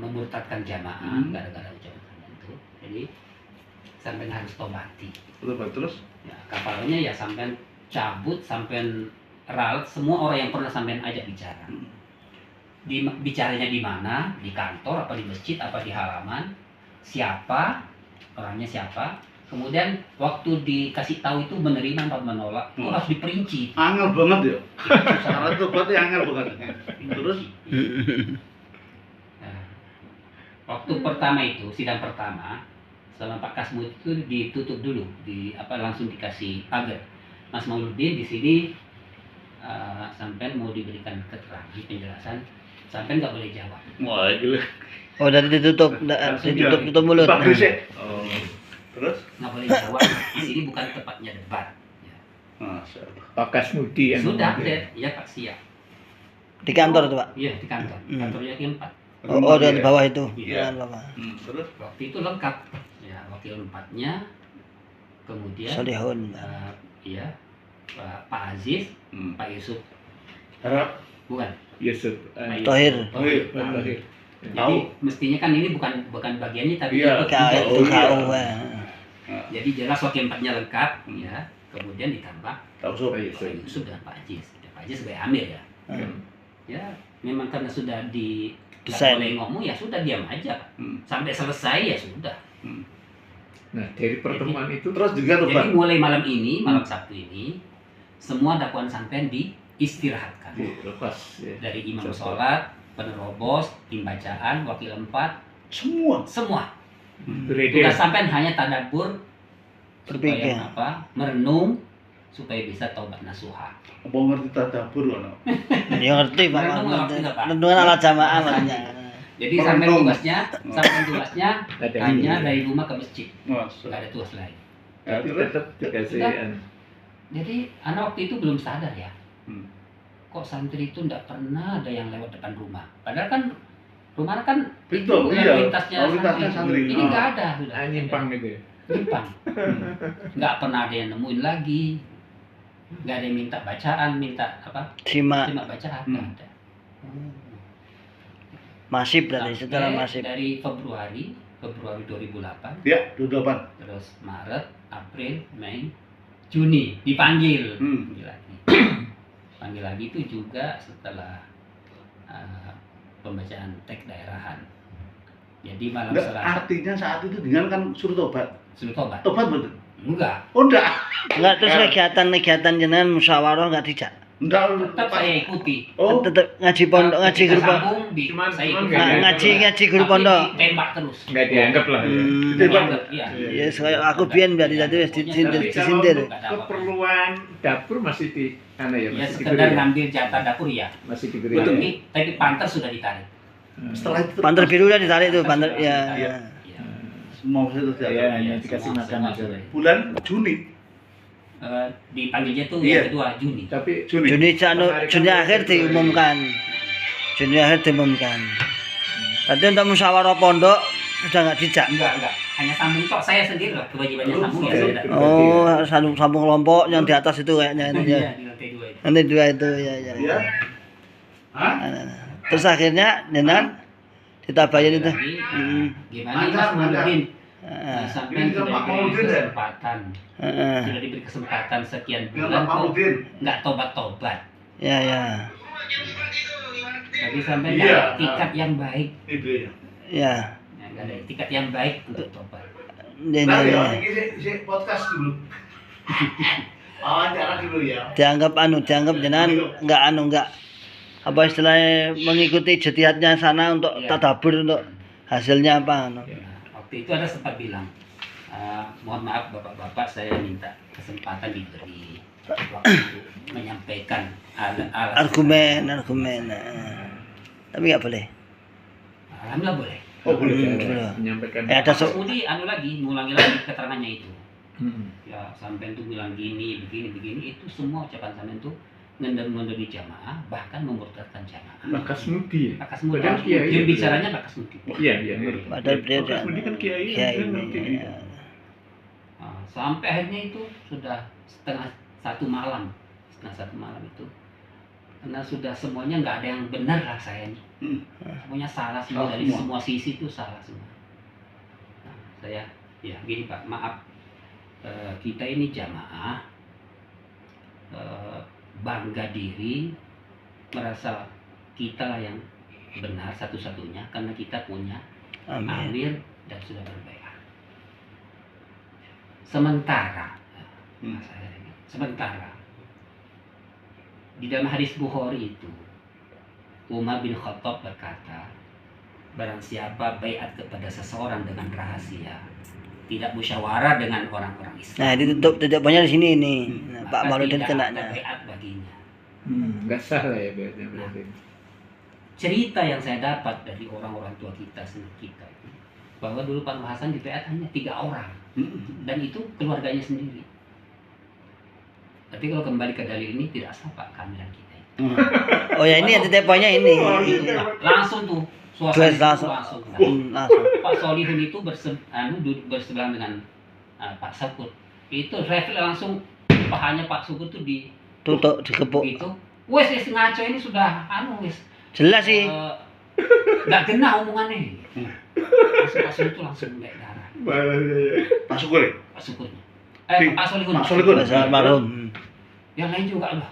memurtadkan jamaah gara-gara ucapan itu. Jadi sampai harus tobati. terus Ya, kapalnya ya sampai cabut, sampai ralat semua orang yang pernah sampai ajak bicara. Bicaranya di mana? Di kantor apa di masjid apa di halaman? Siapa? Orangnya siapa? Kemudian waktu dikasih tahu itu menerima atau menolak itu harus diperinci. angel banget ya. Cara tobatnya angel banget. Terus Nah, waktu pertama itu sidang pertama sama Pak Kasmut itu ditutup dulu, langsung dikasih pagar. Mas Mauludin di sini sampai mau diberikan keterangan penjelasan, sampai nggak boleh jawab. wah gila. Oh, dari ditutup mulut. Pak Grisek. Terus Nggak boleh jawab. Di sini bukan tempatnya debat. Ya. Masya Allah. Pak Kasmudi yang Sudah ngomong. update, ya Pak siap. Di kantor tuh, Pak. Iya di kantor. Kantornya yang 4. Oh, di bawah itu. Iya. Jangan Bapak. Terus Waktu itu lengkap. Ya Wakil 4-nya, kemudian Solihun. iya Pak Aziz, Pak Yusuf, harap bukan. Yusuf Pak Yusuf. Tohir. Tohir. Tohir. Jadi mestinya kan ini bukan bagiannya tapi Iya. ikut KU. juga. Jadi jelas Wakil 4-nya lengkap, ya. Kemudian ditambah tahu sob. Pak Pak Yusuf. Yusuf dan Pak Aziz. Pak Aziz sebagai Amir ya. Ya, memang karena sudah nggak Desain. boleh ngomong ya sudah diam aja. Sampai selesai ya sudah. Nah, dari pertemuan itu Terus juga tuh Pak. Jadi mulai malam Sabtu ini, semua dakwaan sampean diistirahatkan. dilepas ya. Dari imam sholat, penerobos, tim bacaan, wakil 4, semua. Beredar. Tugas sampean hanya tadabbur, Berpikir. supaya merenung, supaya bisa taubat nasuha. Apa ngerti tadabbur ono? Ya ngerti, Pak. Merenung ngerti nggak, Pak? Renungan ala jamaah Makanya. makanya. Jadi Merenung. sampean tugasnya Ada hanya ini. dari rumah ke masjid, Masya nggak ada tugas lain. Tapi tetap dikasih Sudah. Jadi anak waktu itu belum sadar ya. kok santri itu nggak pernah ada yang lewat depan rumah. Padahal kan rumah kan Betul, itu iya. lintasnya Lalu lintasnya santri. santri. Ini nggak ada sudah. Nyimpang gitu ya. Nyimpang. Nggak pernah ada yang nemuin lagi. Nggak ada yang minta bacaan, minta apa? Simak. Simak bacaan nggak ada. Masif berarti Sampai secara masif. dari Februari 2008, Ya, 28. terus Maret, April, Mei, Juni dipanggil. Panggil lagi. Panggil lagi itu juga setelah pembacaan teks daerahan. Jadi malam Enggak, Selasa artinya saat itu dengan kan suruh tobat. suruh tobat. Tobat betul. Enggak, Oh enggak. Enggak, terus kegiatan-kegiatan jenengan musyawarah enggak dijak. Enggak. tetap saya ikuti. Oh, Tetep ngaji pondok, ngaji Kita guru pondok. sambung di Cuman saya nggak ikuti. dianggap Ngaji guru Tapi pondok. ditembak terus. Nggak dianggap lah. Ya. Ditembak. Iya. Ya, saya aku biyen berarti tadi wis disindir. Keperluan dapur masih di mana ya? Ya Masih sekedar diberi ya? ngambil jatah dapur ya. Masih diberi. Betul. ya? Tapi panter sudah ditarik. setelah itu Panter biru udah ditarik tuh, panter ya. Iya. mau saya Ya, terjadi. hanya dikasih semua- makan semua aja. sudah. Bulan Juni. Dipanggilnya tuh Iya. yang kedua Juni. Tapi Juni Juni akhir diumumkan. Juni akhir diumumkan. Tapi untuk musyawarah pondok sudah nggak dijak. Enggak. Hanya sambung tok saya sendiri loh. Kewajibannya sambung ya Oke. saya tidak. Oh, sambung kelompok yang di atas itu kayaknya itu ya. Iya, di lantai 2 itu. Nanti dua itu ya ya. Ya. Hah? Terus akhirnya jenengan ditabayin itu. Lagi, gimana Mantap, Mas mantap. Nurdin? Heeh. Sampai Ini sudah Pak diberi Maudin, ya? kesempatan. Heeh. Sudah diberi kesempatan sekian Dengan bulan Pak kok Maudin. nggak tobat-tobat. Ya ya. Jadi sampai Iya. nggak ada etikat yang baik. Itu ya. Ya. Ya, nggak ada etikat yang baik untuk tobat. Ini Nah, ya, ya. ini podcast dulu. Wawancara dulu ya. Dianggap dianggap jenengan enggak apa istilahnya mengikuti ijtihadnya sana untuk Iya. tadabbur untuk hasilnya apa anu. Ya, waktu itu ada sempat bilang, mohon maaf bapak-bapak, saya minta kesempatan diberi waktu untuk menyampaikan alasan. argumen. Tapi nggak boleh. Alhamdulillah boleh. oh boleh Hmm, saya boleh. menyampaikan. Ada Pas Mudi ngulangi lagi keterangannya itu. Hmm. Ya sampai itu bilang gini, begini, itu semua ucapan sampai itu ngender-ngender di jamaah, bahkan memurtadkan jamaah. Bakas Mudi. Bakas Mudi. Padahal kiai. Dia bicaranya Bakas Mudi. Iya iya. ngerti. Padahal dia Bakas Mudi kan kiai. kiai kan ngerti ini. dia. Nah, sampai akhirnya itu sudah setengah satu malam itu, karena sudah semuanya nggak ada yang benar lah saya ini. Semuanya salah semua, Salah dari semua. semua sisi itu salah semua. Nah, saya ya gini Pak, maaf, kita ini jamaah bangga diri, merasa kita lah yang benar satu-satunya karena kita punya Amin. amir dan sudah berbaikat. Sementara di dalam hadis Bukhari itu Umar bin Khattab berkata, barang siapa baiat kepada seseorang dengan rahasia, tidak musyawarah dengan orang-orang Islam, Nah, tutup banyak di sini nih. Nah, Pak maka Mauludin tidak kena. ada baiat baginya. Nggak sah lah ya berarti. Cerita yang saya dapat dari orang-orang tua kita, senior kita itu, bahwa dulu Pak Nur Hasan di baiat hanya 3 orang, dan itu keluarganya sendiri. Tapi kalau kembali ke dalil ini tidak sah Pak kehamilan kita itu. Oh ya ini titik poinnya ini. Langsung tuh suasana itu Langsung. langsung. Langsung. Pak Solihun itu duduk bersebelahan dengan Pak Sakur. Itu refleks langsung pahanya Pak Sakur tuh Tutup dikepuk. itu. Wes ngaco ini sudah wes. Jelas sih. Nggak kena omongannya. Langsung Pak Solihun itu langsung naik darah. Pak Syukur. Pak Syukurnya. Di- Pak Solihun. Pak Solihun. Bahasa almarhum. Yang lain juga lah.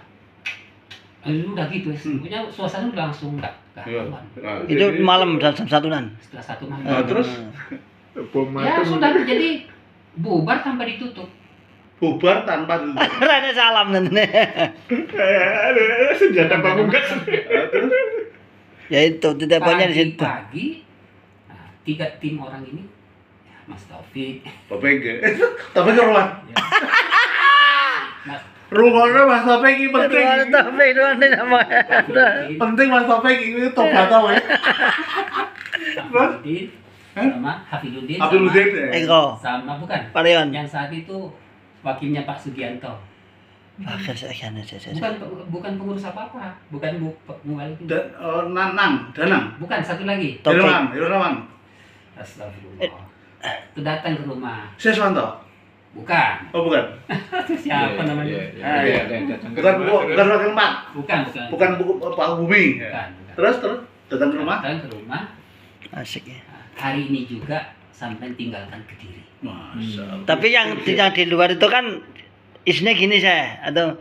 Udah gitu wes. Pokoknya suasana udah langsung nggak Iya. karuan. Itu malam jam 1-an. Setelah 1 malam. Nah, terus Bom Ya atom. sudah jadi bubar tanpa ditutup. bubar tanpa ditutup. Rene salam nanti. Senjata pamungkas. Ya itu titik poinnya di situ. Pagi, 3 tim orang ini, ya, Mas Taufik, Topeng ke. Topeng ke rumah. Mas Rumahnya Mas Topeng ini penting. Tapi itu nanti nama. Taufik, Penting Mas Topeng ini tobat tau ya. Hafizuddin, sama Hafizuddin, Abdul Udin ya. Eko. sama bukan, Parion. yang saat itu wakilnya Pak Sugianto. Bagas kan aja. Bukan pengurus apa-apa, bukan mubalik. Danang. Bukan, satu lagi. Irawan. Astagfirullah. Itu datang ke rumah. Seswanto. Bukan. Oh, bukan. Siapa namanya? Bukan wakil Mak. Bukan. Bukan Pak Bumi. Bukan. Terus datang ke rumah. Datang ke rumah. Asik ya. Hari ini juga sampai tinggalkan Kediri. Masya Allah. Tapi yang di luar itu kan isinya gini saya atau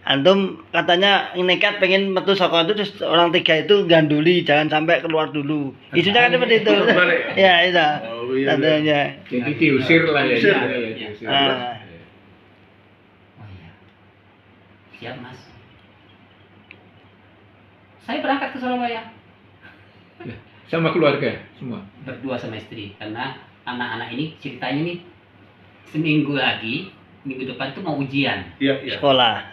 antum katanya nekat pengen metu saka itu terus orang tiga itu ganduli jangan sampai keluar dulu. Isunya kan seperti itu. Balik. Ya itu. Oh, iya. Katanya. Jadi diusir lah ya. Diusir. Diusir. Ah. Oh iya. Siap, Mas. Saya berangkat ke Surabaya Sama keluarga semua. berdua sama istri karena anak-anak ini ceritanya nih seminggu lagi minggu depan tuh mau ujian. Iya. Sekolah.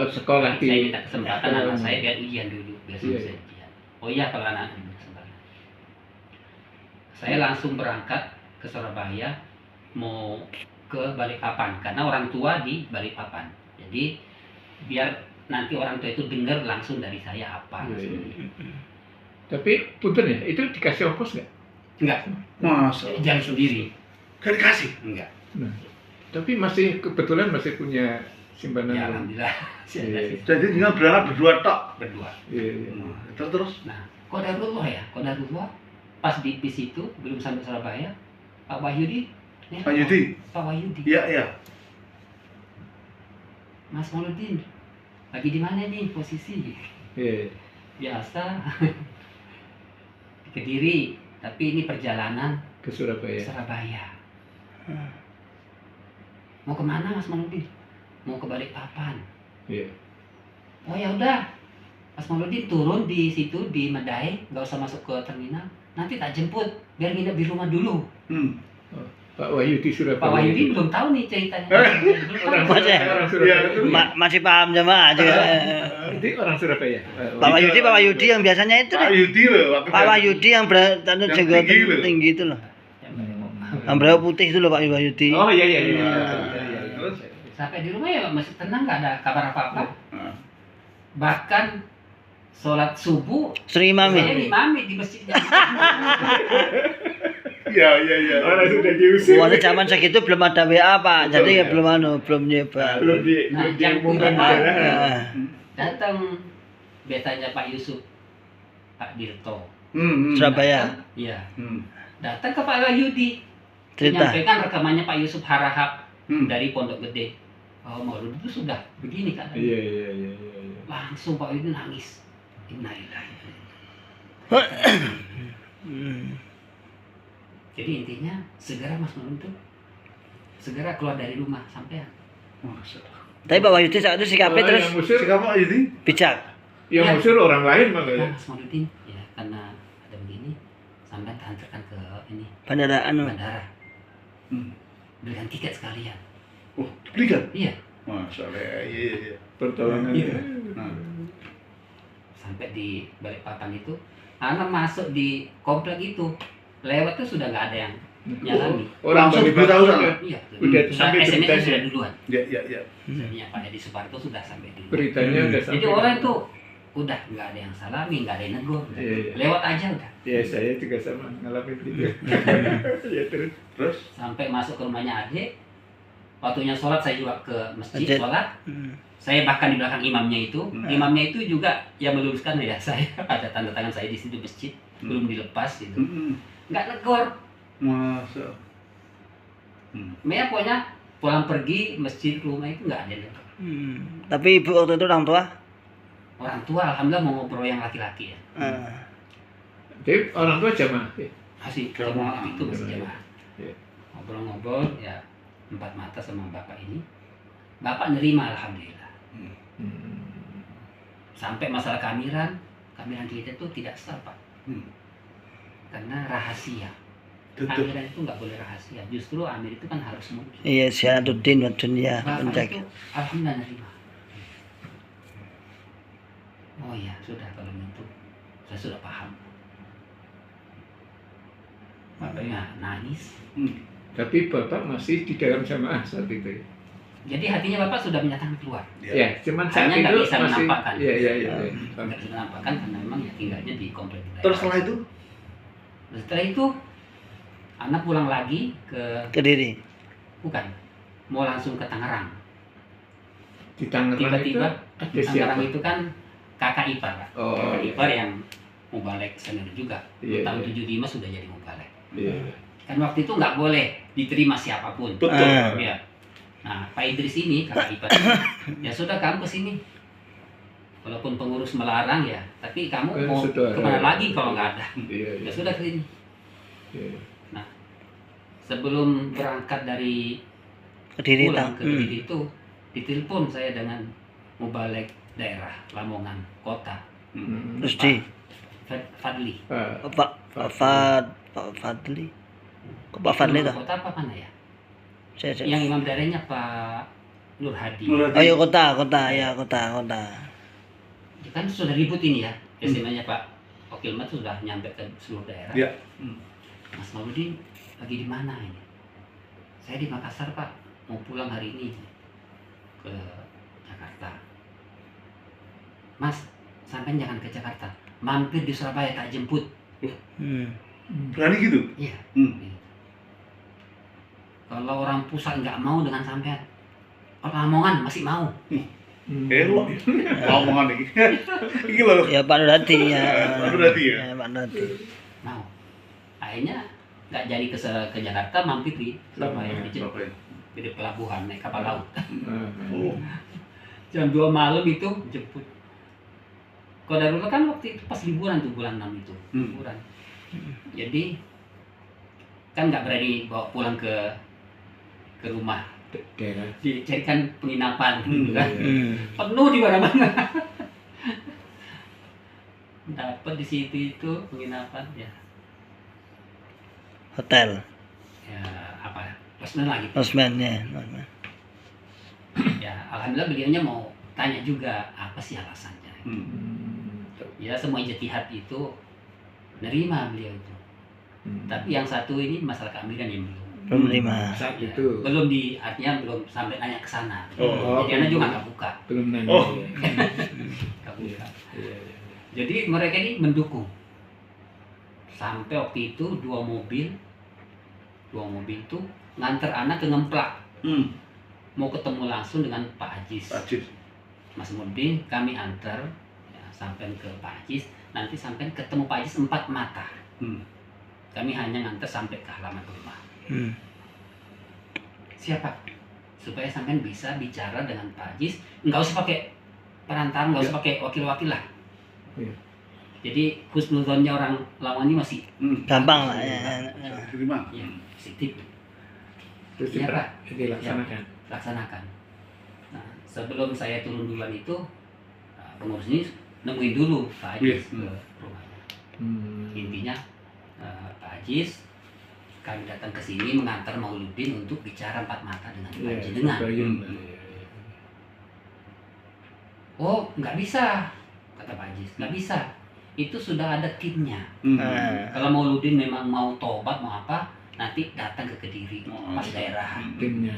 Sekolah Saya di minta kesempatan anak saya biar ujian dulu biar Iya, selesai ujian. Oh iya kalau anak minta kesempatan. Saya langsung berangkat ke Surabaya mau ke Balikpapan karena orang tua di Balikpapan. Jadi biar nanti orang tua itu dengar langsung dari saya apa. Iya. Tapi punten ya, itu dikasih ongkos nggak? Enggak, Masya Allah. jalan sendiri. Kan dikasih. Enggak. Nah, tapi kebetulan masih punya simpanan Ya uang. alhamdulillah. Iya. Jadi tinggal berangkat berdua tok. Berdua. Iya. Terus. Nah, Qadarullah ya, Qadarullah pas di bis itu belum sampai Surabaya, Pak Wahyudi. Ya, Pak Yudi. Pak Wahyudi. Iya. Mas Mauludin, lagi di mana nih posisi? Iya. Biasa. Di Kediri, tapi ini perjalanan Ke ke Surabaya. Surabaya. Mau kemana Mas Mauludin? Mau ke Balikpapan. Iya. Oh ya udah, Mas Mauludin turun di situ di Medaeng, nggak usah masuk ke terminal. Nanti tak jemput, biar nginep di rumah dulu. Pak Wahyu di Surabaya. Pak Wahyudi belum tahu nih ceritanya. Belum tahu. Orang Masih. orang Surabaya. Masih paham jamaah juga. Itu orang Surabaya. Pak Wahyudi yang biasanya itu Pak deh. Yudi loh. Pak Wahyudi yang Yang jenggot tinggi loh. tinggi itu loh. Ya, Yang berapa putih itu loh Pak Wahyudi. Oh iya. Terus. sampai di rumah ya masih tenang, nggak ada kabar apa-apa. Nah. Bahkan sholat subuh Sering saya imami. imami di masjid. Iya. Orang sudah diusir. Waktu zaman segitu belum ada WA Pak, jadi ya belum nyebar. Belum Nah, diumumkan di yang sana. Ah. Datang betanya Pak Yusuf, Pak Dirto. Surabaya. Iya. Datang ke Pak Wahyudi, Cerita. menyampaikan rekamannya Pak Yusuf Harahap Hmm. dari Pondok Gede. Oh, Maulud itu sudah begini kan? Iya. Langsung Pak Wahyudi nangis. Innalillahi. Jadi intinya segera Mas Maulud itu segera keluar dari rumah sampai Masya Allah. Tapi Pak Wahyudi saat itu sikapnya terus Yang musir, Sikap Pak Yudi? bijak. yang Ya. musir orang lain nah, makanya. Mas Mauludin ya karena ada begini sampai dihantarkan ke ini Bandara anu. bandara Hmm. belikan tiket sekalian. Oh, dibelikan? Iya, Masya Allah. Iya. Pertolongan. Iya. Nah. sampai di Balikpapan itu karena masuk di komplek itu lewat tuh sudah nggak ada yang nyalami. Orang Langsung Balikpapan beritahu sana. udah- Iya, Udah sudah sampai SMS beritanya. sudah duluan. Iya. Misalnya Pak Edi Suparto sudah sampai duluan. Beritanya udah sampai. Jadi orang itu udah nggak ada yang salami, nggak ada yang negur, Iya. lewat aja udah. Ya saya juga sama ngalamin gitu. Ya terus. Terus? Sampai masuk ke rumahnya adik, waktunya sholat saya juga ke masjid Masjid. sholat. Saya bahkan di belakang imamnya itu, imamnya itu juga yang meluruskan ya saya ada tanda tangan saya di situ masjid belum dilepas gitu, nggak negor. Masya Allah. Ya pokoknya pulang pergi masjid ke rumah itu nggak ada yang negor. Tapi ibu waktu itu orang tua. Orang tua alhamdulillah mau ngobrol yang laki-laki ya, Jadi orang tua jamaah. Ya. masih Jamaah. itu masih jamaah. Iya. Ngobrol-ngobrol ya empat mata sama bapak ini, bapak nerima alhamdulillah. Sampai masalah kehamilan kita itu tidak sah Pak, karena rahasia. Tutup. Kehamilan itu nggak boleh rahasia, justru Amir itu kan harus mungkin. Iya, Syahaduddin wa dunya Bapak penjaga. itu alhamdulillah nerima. Oh iya sudah kalau itu saya sudah paham. Bapaknya nangis. Tapi bapak masih di dalam jamaah saat itu. Ya? Jadi hatinya Bapak sudah menyatakan keluar. Ya, cuman saat Hanya nggak itu bisa masih menampakkan. Iya. Nggak bisa menampakkan karena memang ya tinggalnya di komplek daerah. Terus setelah itu Setelah itu anak pulang lagi ke Kediri. bukan mau langsung ke Tangerang. Di Tangerang itu Tiba-tiba ada siapa? Tangerang itu kan kakak ipar, Pak. Oh, Kakak iya. ipar yang mubalek senior juga. Iya, Tahun iya. 75 sudah jadi mubalek. Iya. Kan waktu itu nggak boleh diterima siapapun. betul. Ah. Ya. Nah, Pak Idris ini kakak ipar ini, ya sudah kamu kesini. Walaupun pengurus melarang ya, tapi kamu mau Sudah. kemana lagi kalau nggak ada? Iya. Ya sudah kesini. Iya. Sebelum berangkat dari Kediri pulang tang. ke Kediri itu, ditelepon saya dengan mubalek daerah Lamongan kota Terus di Fadli. Pak Fadli. Kok Pak Fadli Imam toh? kota apa mana ya? Saya. Yang imam daerahnya Pak Nur Hadi. Ayo kota. Ya. Ya kan sudah ribut ini ya. SMA-nya Pak Wakil Mat sudah nyampe ke seluruh daerah. Ya. Mas Mauludin lagi di mana ini? Saya di Makassar Pak, mau pulang hari ini ke Jakarta. Mas, sampai jangan ke Jakarta, mampir di Surabaya tak jemput. Berani gitu. Iya. Hmm. Kalau orang pusat nggak mau dengan sampean, kalau Lamongan masih mau. Elok. Omongan iki. Iki lho. Ya Pak Nurhadi ya. Pak Nurhadi ya? Pak Nurhadi. Mau. Akhirnya nggak jadi ke Jakarta, mampir di Surabaya, di pelabuhan naik kapal laut. Oh. Jam 2 malam itu jemput. Qadarullah kan waktu itu pas liburan tuh bulan 6 itu. Liburan. Jadi kan nggak berani bawa pulang ke rumah. Daerah. Dicarikan penginapan gitu kan. Hmm. Penuh di mana-mana. Dapat di situ itu penginapan ya. Hotel. Ya apa? Resmen lagi. Osman ya. Ya alhamdulillah beliaunya mau tanya juga apa sih alasannya. Ya semua ijtihad itu nerima beliau itu. Tapi yang satu ini masalah keamiran yang Belum lima. Saat ya, itu belum artinya belum sampai nanya ke sana. Oh. Jadi anak juga nggak buka, belum nanya. Oh. Ya. nggak buka. Iya. Jadi mereka ini mendukung. Sampai waktu itu dua mobil itu nganter anak ke Ngemplak. Mau ketemu langsung dengan Pak Ajis. Ajis. Mas Mudin, kami antar ya, sampai ke Pak Ajis. Nanti sampai ketemu Pak Ajis 4 mata. Kami hanya nganter sampai ke halaman rumah. Siapa? Supaya sampai bisa bicara dengan Pak Ajis. Nggak usah pakai perantara, nggak usah pakai wakil-wakil lah. Iya. Jadi husnuzonnya orang lawan ini masih Gampang lah ya. Terima. ya, positif. Terus Iya, Pak. dilaksanakan. Laksanakan. Nah, sebelum saya turun duluan itu, pengurus ini nemuin dulu Pak Ajis ke rumahnya. Intinya Pak Ajis kami datang ke sini mengantar Mauludin untuk bicara 4 mata dengan Pak Jenengan. Oh, nggak bisa, kata Pak Ajis, nggak bisa. Itu sudah ada timnya. Kalau Mauludin memang mau tobat mau apa, nanti datang ke Kediri pas daerah. Timnya,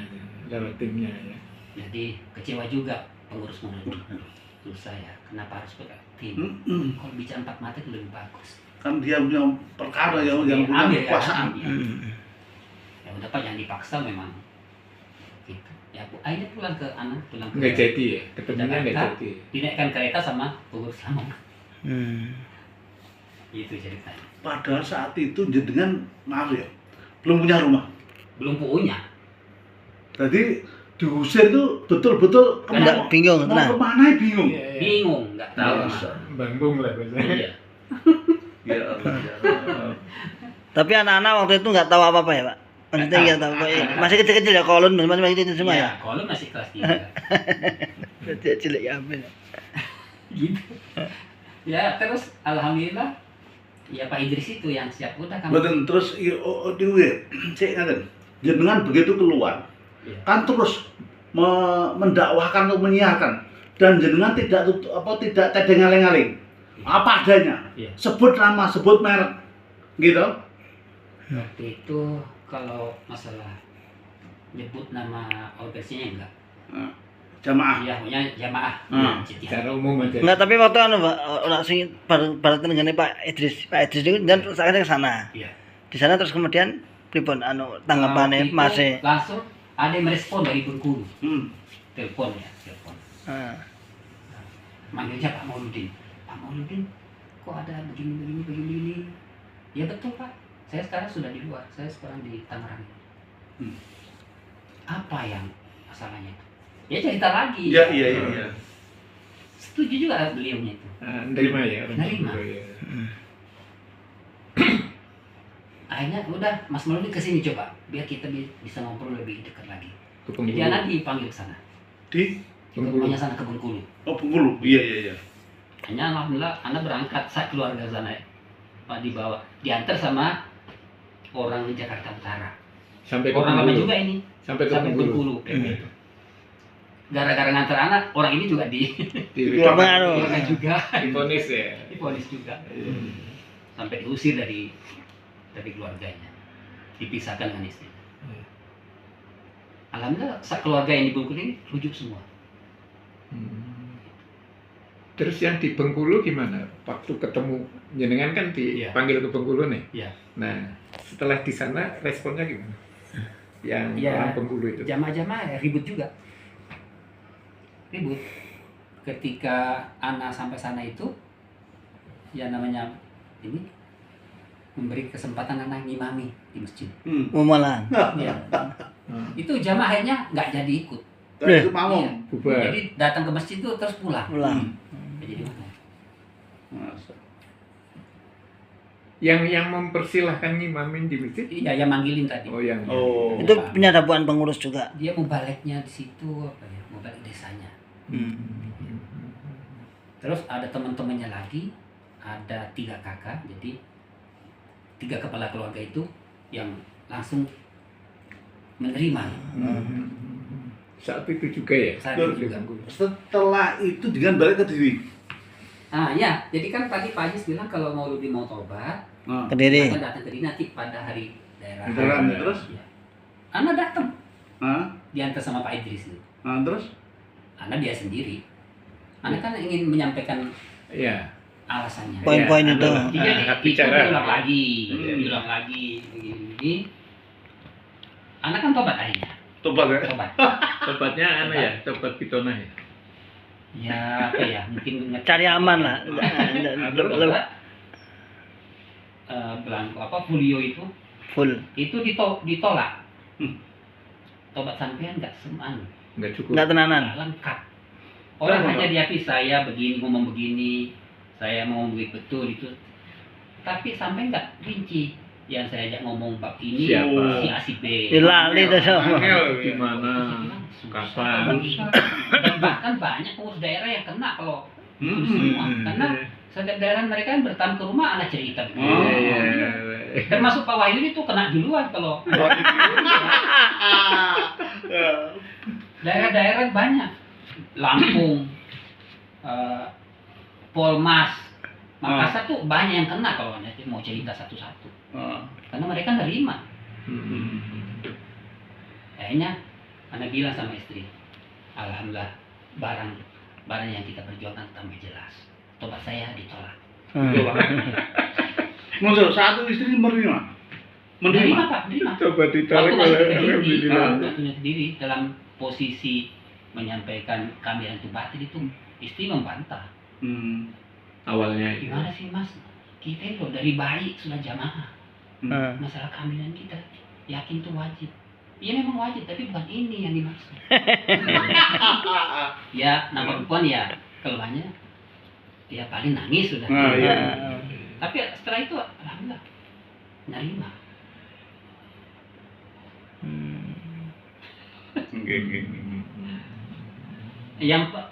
lewat timnya ya. Jadi kecewa juga pengurus Mauludin. Terus saya, kenapa harus pakai tim? Kalau bicara 4 mata itu lebih bagus. Kan dia punya perkara yang punya Ambil, kekuasaan. Ya, ya udah Pak, yang dipaksa memang gitu. Ya akhirnya pulang ke Nggak jadi ya, ketemunya nggak Jakarta, jadi. dinaikkan kereta sama pengurus Lamongan. Itu ceritanya. Padahal saat itu jenengan maaf ya, belum punya rumah. Belum punya. Jadi diusir itu betul-betul Enggak bingung, mau tenang. kemana bingung. Bingung, nggak tahu. Banggung lah biasanya. Iya. Ya Allah. Tapi anak-anak waktu itu nggak tahu apa-apa ya Pak. Maksudnya nggak tahu. Masih kecil-kecil ya kolon, masih kecil semua ya. Iya, kalau masih kelas 3. Kecil ya ambil. Gitu. Ya terus alhamdulillah ya Pak Idris itu yang siap udah kamu. Betul, terus saya ingatkan, jenengan begitu keluar, Iya. kan terus mendakwahkan atau menyiarkan, dan jenengan tidak tidak tedeng-aling-aling, apa adanya, Iya. sebut nama, sebut merek, gitu. Waktu itu kalau masalah nyebut nama organisasinya enggak. Jamaah. Ya punya jamaah. Jitihan. Secara umum aja. Enggak, tapi waktu anu Pak, ora sing barat tenggane Pak Idris itu dan saya ke sana. Iya. Di sana terus kemudian pripun anu tanggapane Waktu itu Mas e? langsung ada yang merespon dari Bengkulu. Telepon. Heeh. Manggilnya Pak Mauludin. Pak Mauludin, kok ada begini. Ya betul Pak. Saya sekarang sudah di luar. Saya sekarang di Tangerang. Apa yang masalahnya itu? Ya cerita lagi. Iya. Setuju juga beliaunya itu. Nerima ya. Nerima. Ya. Akhirnya udah Mas Mauludin kesini coba. Biar kita bisa ngobrol lebih dekat lagi. Ke Jadi Bengkulu. anak dipanggil ke sana. Di Pokoknya sana ke Bengkulu. Bengkulu. Iya. Hanya alhamdulillah anak berangkat saat keluarga sana Pak dibawa diantar sama orang Jakarta Utara. Sampai ke Orang lama Bengkulu. juga ini. Sampai ke Bengkulu. Gara-gara ngantar anak, orang ini juga Pengaruh. keluarga juga, Divonis ya. diponis juga. Sampai diusir dari keluarganya. Dipisahkan dengan istri. Alhamdulillah keluarga yang di Bengkulu ini rujuk semua. Terus yang di Bengkulu gimana? Waktu ketemu jenengan kan dipanggil ke Bengkulu nih. Iya. Nah, setelah di sana responnya gimana? Yang Ya, orang Bengkulu itu. jamaah-jamaah ribut juga. Ribut. Ketika Ana sampai sana itu, ya namanya ini memberi kesempatan anak ngimami di masjid. Mumalan. Ya. Itu jamaahnya nggak jadi ikut. Itu mau. Iya. Bubar. Jadi datang ke masjid itu terus pulang. Nggak jadi mana. Yang mempersilahkan ngimamin di masjid? Iya, yang manggilin tadi. Oh, yang. Itu penyadapan pengurus juga. Dia mau baliknya di situ apa ya? Mau balik desanya. Terus ada teman-temannya lagi, ada 3 kakak, jadi 3 kepala keluarga itu yang langsung menerima. Saat itu juga ya? Saat itu juga. Setelah itu dengan balik ke diri. Ya, jadi kan tadi Pak Ajis bilang kalau Mauludin mau tobat, Kediri. akan datang ke diri nanti pada hari daerah. Daerah, terus? Ya. Ana datang, Hah? diantar sama Pak Idris itu. Terus? Ana dia sendiri. Ana kan ingin menyampaikan Iya. alasannya. Poin-poin itu. Dia hak itu bicara. diulang lagi, begini. Anak kan tobat akhirnya. Tobat ya? Tobat. Tobatnya ya? Tobat pitona ya? Ya, apa ya? Mungkin Cari aman lah. tobat. Belangko apa folio itu Full. ditolak. Tobat sampean nggak semuanya. Enggak cukup. Enggak tenanan. Nggak lengkap. Orang Kenapa? hanya diakui saya begini ngomong begini, saya mau ngomong betul itu. Tapi sampai nggak rinci. Yang saya ajak ngomong bab ini Siapa? si A si B. Lali itu sama. Angel gimana? Kapan? Dan bahkan banyak pengurus daerah yang kena kalau itu semua. Karena setiap daerah mereka kan bertamu ke rumah anak cerita begitu. Iya. Termasuk Pak Wahyu itu kena duluan kalau daerah-daerah banyak. Lampung, Polmas, Makassar tuh banyak yang kena kalau nanti mau cerita satu-satu. Karena mereka nerima. Akhirnya anak bilang sama istri, alhamdulillah barang yang kita perjuangkan tambah jelas. Tobat saya ditolak. Maksud saat itu istri menerima? Menerima Pak, menerima. Coba ditarik Waktu masih oleh Kediri, Alhamdulillah. waktu Kediri dalam posisi menyampaikan kami yang itu batil itu istri membantah. Awalnya itu. Gimana sih Mas? Kita itu dari bayi sudah jamaah. Masalah kehamilan kita yakin itu wajib. Iya memang wajib, tapi bukan ini yang dimaksud. Ya, nama perempuan ya keluhannya ya paling nangis sudah. Tapi setelah itu alhamdulillah nerima.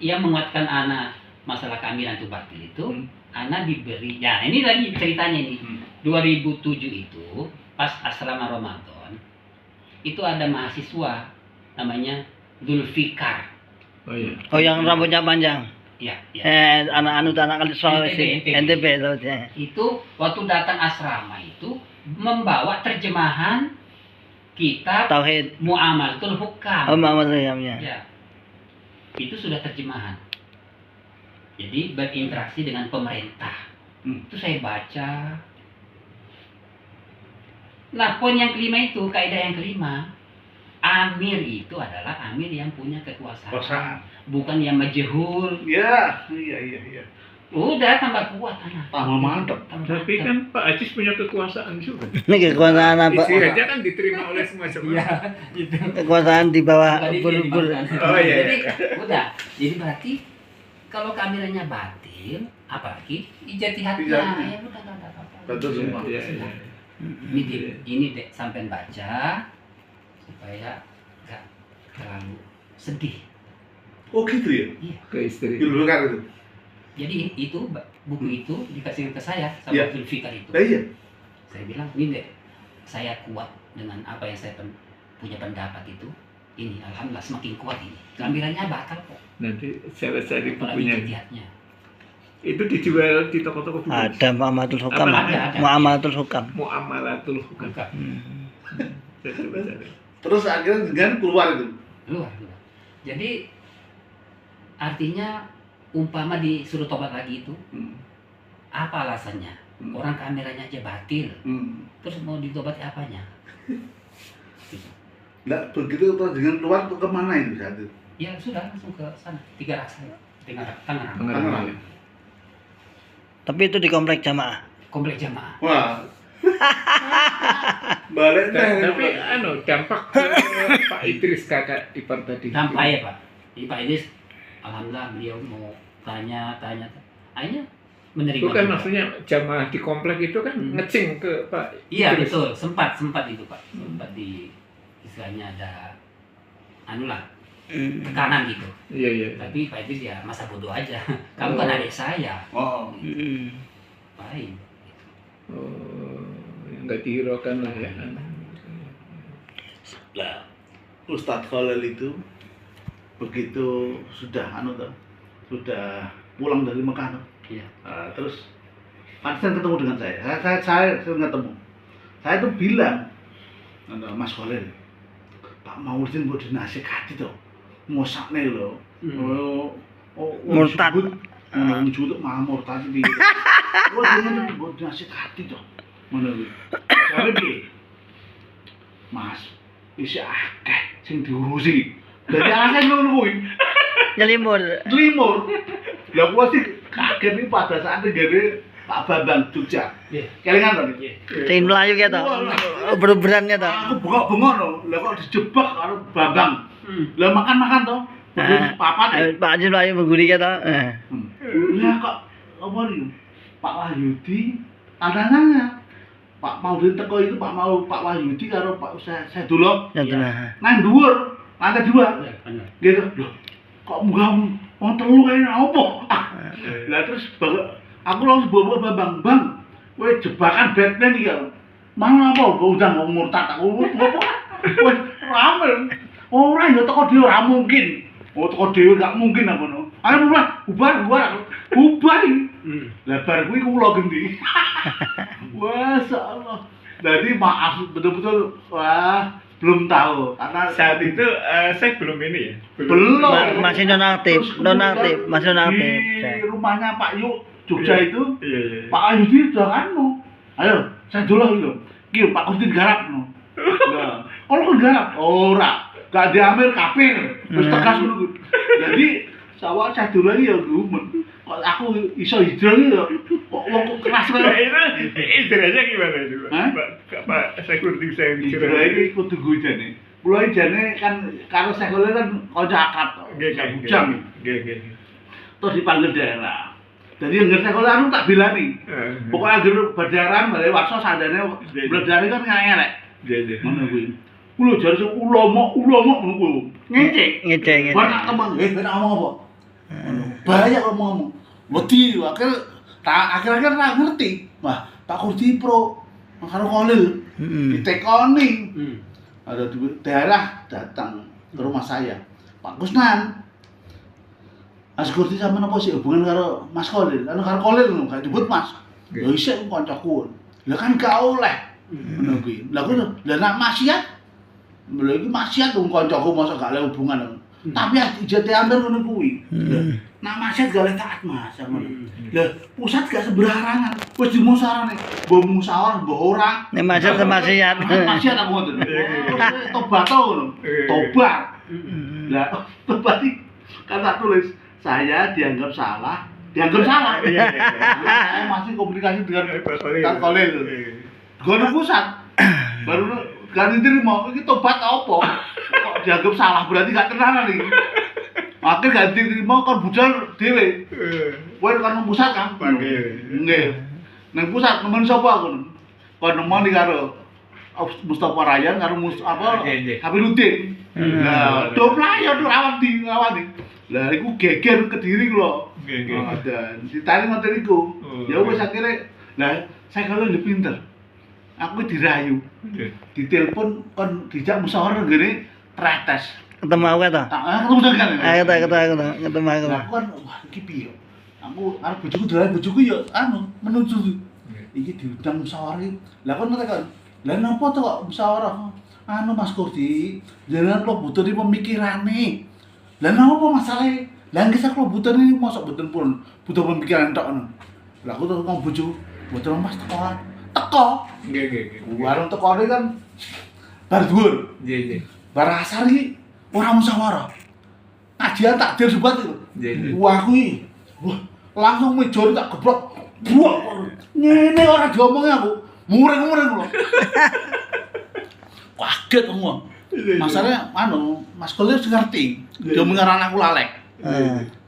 Yang menguatkan anak masalah kehamilan itu batil itu anak diberi. Ya ini lagi ceritanya ini. 2007 itu pas asrama Ramadan itu ada mahasiswa namanya Zulfikar. Oh iya. Oh yang rambutnya panjang. Ya, ya. Anak kali Sulawesi. NTB. NTB tahunya. Itu waktu datang asrama itu membawa terjemahan kitab Tauhid. Mu'amalatul Hukam. Oh Muhammad Riyamnya. Ya. itu sudah terjemahan. Jadi berinteraksi dengan pemerintah. Itu saya baca. Nah, poin yang kelima itu, kaidah yang kelima, amir itu adalah amir yang punya kekuasaan, Kekuasaan. bukan yang majhul. Iya. Udah tambah kuat anak. Tambah mantep. Tapi kan Pak Ajis punya kekuasaan juga. Ini kekuasaan apa? Isi aja kan diterima oleh semua jemaah. Itu. Kekuasaan di bawah Bukan ini ubur-ubur. dimakan. Oh, iya. Jadi udah. Jadi berarti kalau kehamilannya batil, apalagi ijati hatinya, Ijati. ya udah nggak apa-apa. Betul semua. Iya. Ini dek sampai baca supaya nggak terlalu sedih. Oh gitu ya? Iya. Ke istri. Ilbulkar itu. Jadi itu buku itu dikasih ke saya sama Iya. Zulfikar itu. Nah, iya. Saya bilang, ini dek, saya kuat dengan apa yang saya punya pendapat itu. Ini alhamdulillah semakin kuat ini. Kehamilannya batal kok. Nanti saya cari Apalagi bukunya. jihadnya. Itu dijual di toko-toko buku. Ada Muamalatul Hukam. Apa ada? Muamalatul Hukam. Muamalatul Hukam. Bukan. Saya coba cari. Terus akhirnya dengan keluar itu. Luar. Jadi artinya umpama disuruh tobat lagi itu, apa alasannya? Orang kameranya aja batil, terus mau ditobati apanya? Nggak begitu terus dengan keluar tuh kemana itu saat itu? Ya sudah langsung ke sana, 3 raksa, Tangerang, Tangerang. Tapi itu di komplek jamaah. komplek jamaah. Wah. Balik Tapi dampak ke Pak Idris kakak Ipar tadi. Sampai ya Pak, di Pak Idris, alhamdulillah beliau mau tanya, akhirnya menerima. Bukan juga. maksudnya jamaah di komplek itu kan ngecing ke Pak Iya Idris. betul, sempat itu Pak, sempat di istilahnya ada anulah tekanan gitu. Iya. Tapi Pak Idris ya masa bodoh aja. Kamu kan adik saya. Oh. Baik. Oh, nggak dihiraukan lah ya. Nah, Ustadz Khalil itu begitu sudah sudah pulang dari Mekah tuh. Iya. Terus Adsen ketemu dengan saya sering ketemu. Saya tuh bilang, Mas Khalil, Pak Maulidin buat dinasihati tuh, ngosaknya loh. Murtad. Menjuluk malah murtad di. Gua dengan buat dinasihati tuh. Mana gue? Saya bi, Mas, isi akeh sing diurusi. Dari alasan nungguin. Nyelimur. Limur. Lah gua sih kaget nih pada saat negara Pak Bambang Jogja. Iya. Kelingan tadi. Ting Melayu gitu. Beruberannya tuh. Aku bengok-bengok loh. Lah kok dijebak karo Bambang. Lah makan-makan toh. Terus papat. Pak Ajis Melayu mengguri gitu. Lah kok apa nih? Pak Wahyudi tantangannya. Pak Maulid teko itu Pak Wahyudi karo Pak saya dulu. Ya tuh. Nang dhuwur, lantai 2. Iya, benar. Gitu. Loh, kok munggah wong telu kene opo? Lah terus aku langsung bawa Bang, kowe jebakan Batman iki ya. Mana apa undang wong murtad aku. Wes rame. Ora ya teko dhewe ora mungkin. Oh teko dhewe gak mungkin apa no. Ayo bubar. Lah bar kuwi kula gendi. Masyaallah. Jadi maaf betul-betul belum tahu karena Saat itu saya belum ini ya. belum Masih nonaktif, Terus kemudian masih nonaktif. di rumahnya Pak Yuk Jogja Iya. itu Iya. Pak Ayudi udah anu ayo saya dulu gitu ki Pak Kustin garap no nah kalau kan garap ora gak diambil kafir terus tegas ngono gitu. Jadi sawah saya dulu ya gumen kok aku iso hijrah ya kok wong kok keras Nah, banget itu istilahnya gimana itu Pak? Hah? Pak Security saya hijrah iki kudu gue jane kula jane kan karo sekolah kan kanca akrab to gak bujang Nggih. terus dipanggil daerah. Jadi yang ngerti sekolah anu tak bilani. Pokoknya agar berjaran balik wakso sadane berjaran kan ngelek. Iya. Ngono kuwi. Kulo jare ulama ngono kuwi. Ngecek. Ngecek. Bar teman, ben ngomong apa? Ngono. Bahaya kalau ngomong. Wedi akhir-akhir ra ngerti. Wah, Pak Kurdi Pro karo Khalil ditekoni. Ada di daerah datang ke rumah saya. Pak Kusnan. Mas Kurdi sama apa sih hubungan karo Mas Khalil? Karo Khalil ngono, gak disebut Mas. Ya isih kancaku. Lah kan gak oleh. Ngono kuwi. Lah kuwi lah nak maksiat. Lha iki maksiat wong kancaku masa gak oleh hubungan. Tapi ijate ambil ngono kuwi. Nak maksiat gak oleh taat Mas, ngono. Lah, pusat gak seberangan. Wis dimusyawarahne, mbok musyawarah mbok ora. Nek maksiat semaksiat. Maksiat aku ngoten. Tobat to ngono. Tobat. Lah, tobat iki kan tak tulis saya dianggap salah. Saya masih komunikasi dengan Kang Kolil. Gono pusat. Baru ganti terima iki tobat apa? Kok dianggap salah berarti gak tenanan iki. Akhir ganti terima kon budal dhewe. Kowe kan pusat kan? Nggih. Nang pusat nemen sapa aku? Kon nemoni karo Mustafa Ryan karo Habiluddin. Lah, do playo do awati. Lah iku geger Kediri lho. Dan ditanya ngoten iku. Ya wis akhire lah saya kalau lebih pinter. Aku dirayu. Ditelepon kon dijak musyawarah ngene tretes. Ketemu aku ta? Ketemu kan. Ketemu aku. Lah aku kan wah iki piye? Aku arep bojoku dolan bojoku ya menuju. Iki diundang musyawarah. Lah kon tekan. Lah napa to kok musyawarah? Mas Kurdi, jangan lo butuh di pemikirane. Lah napa masalahe? Lah nggih sak lo butuh ini mosok boten pun butuh pemikiran tok ngono. Lah aku terus ngomong bojo, boten Mas teko. Nggih. Warung tekone kan bar dhuwur. Nggih. Bar asar iki ora musyawarah. Kajian takdir sebat itu. Wah kuwi. Wah, langsung mejor tak geblok. Ngene ora diomongi aku. Muring-muring lho. Kaget ngomong. Masalahnya Mas Kolil ngerti. Dia mengarang aku lalek.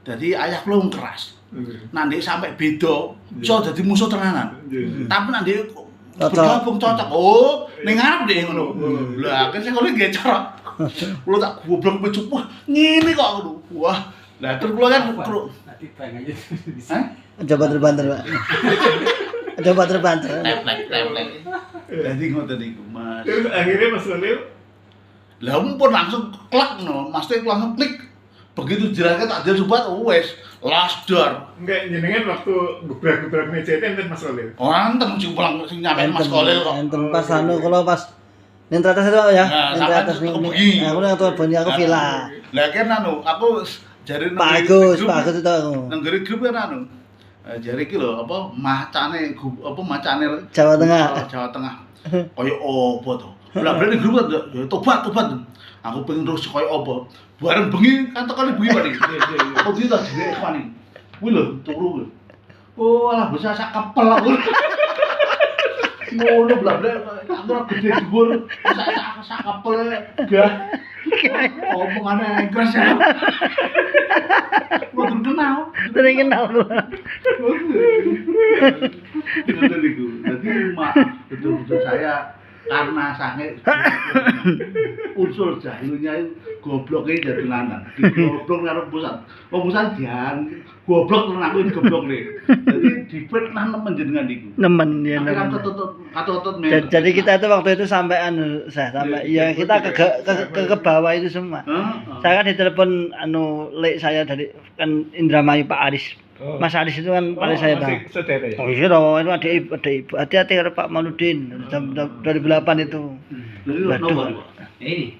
Jadi ayah lu keras. Nanti sampai beda, iso dadi musuh tenanan. Tapi nanti bergabung cocok. Oh, ning ngarep deh ngono. Lah, kan saya Kolil nggih cara. Kulo tak goblok becuk. Wah, ngene kok ngono. Wah, lah terus kulo kan Nanti bang aja bisa. Coba terbanter, Pak. Coba terbanter. Templek. Jadi ngoten iku, Mas. Terus akhirnya Mas Kolil Lah pun langsung klak no, Mas langsung klik. Begitu jelaskan tak ada sobat, wes lasdar. enggak jenengan waktu gebrak-gebrak meja itu enten Mas Kolil. Orang enten sing pulang sing nyampein Mas Kolil kok. Enten pas kalau pas ning atas itu ya. Ning atas ning. Aku nang tuh bunyi aku villa. Lah kan aku jare Pak Agus itu aku. Nang grup kan jare iki lho macane Jawa Tengah. Jawa Tengah. Kaya opo to? Lah berarti grup ya tobat. Aku pengen terus kaya opo. Bareng bengi kan tekane bengi Pak. Aku iki tak dhewe ikhwan iki. Kuwi lho turu. Oh alah bisa sak kepel aku. Ngono blak-blak aku ora gede dhuwur sak kepel gah. Omongane engkres ya. Kudu kenal. Sering kenal. Ngoten niku. Dadi betul-betul saya karena sange unsur jahilnya gobloknya jadi lanang. Goblok karo pusat. Wong pusat jan goblok tenan aku goblok nih. Jadi difitnah nemen jenengan niku. Nemen ya Akhirnya nemen. katut Jadi kita itu waktu itu sampai sampai ya kita ke bawah itu semua. Saya kan ditelepon lek saya dari kan Indramayu Pak Aris. Mas Aris itu kan paling saya tahu. Saudara ya. Oh iya dong, itu ada ibu. Hati-hati karo Pak Mauludin jam 2008 itu. Waduh. Ini.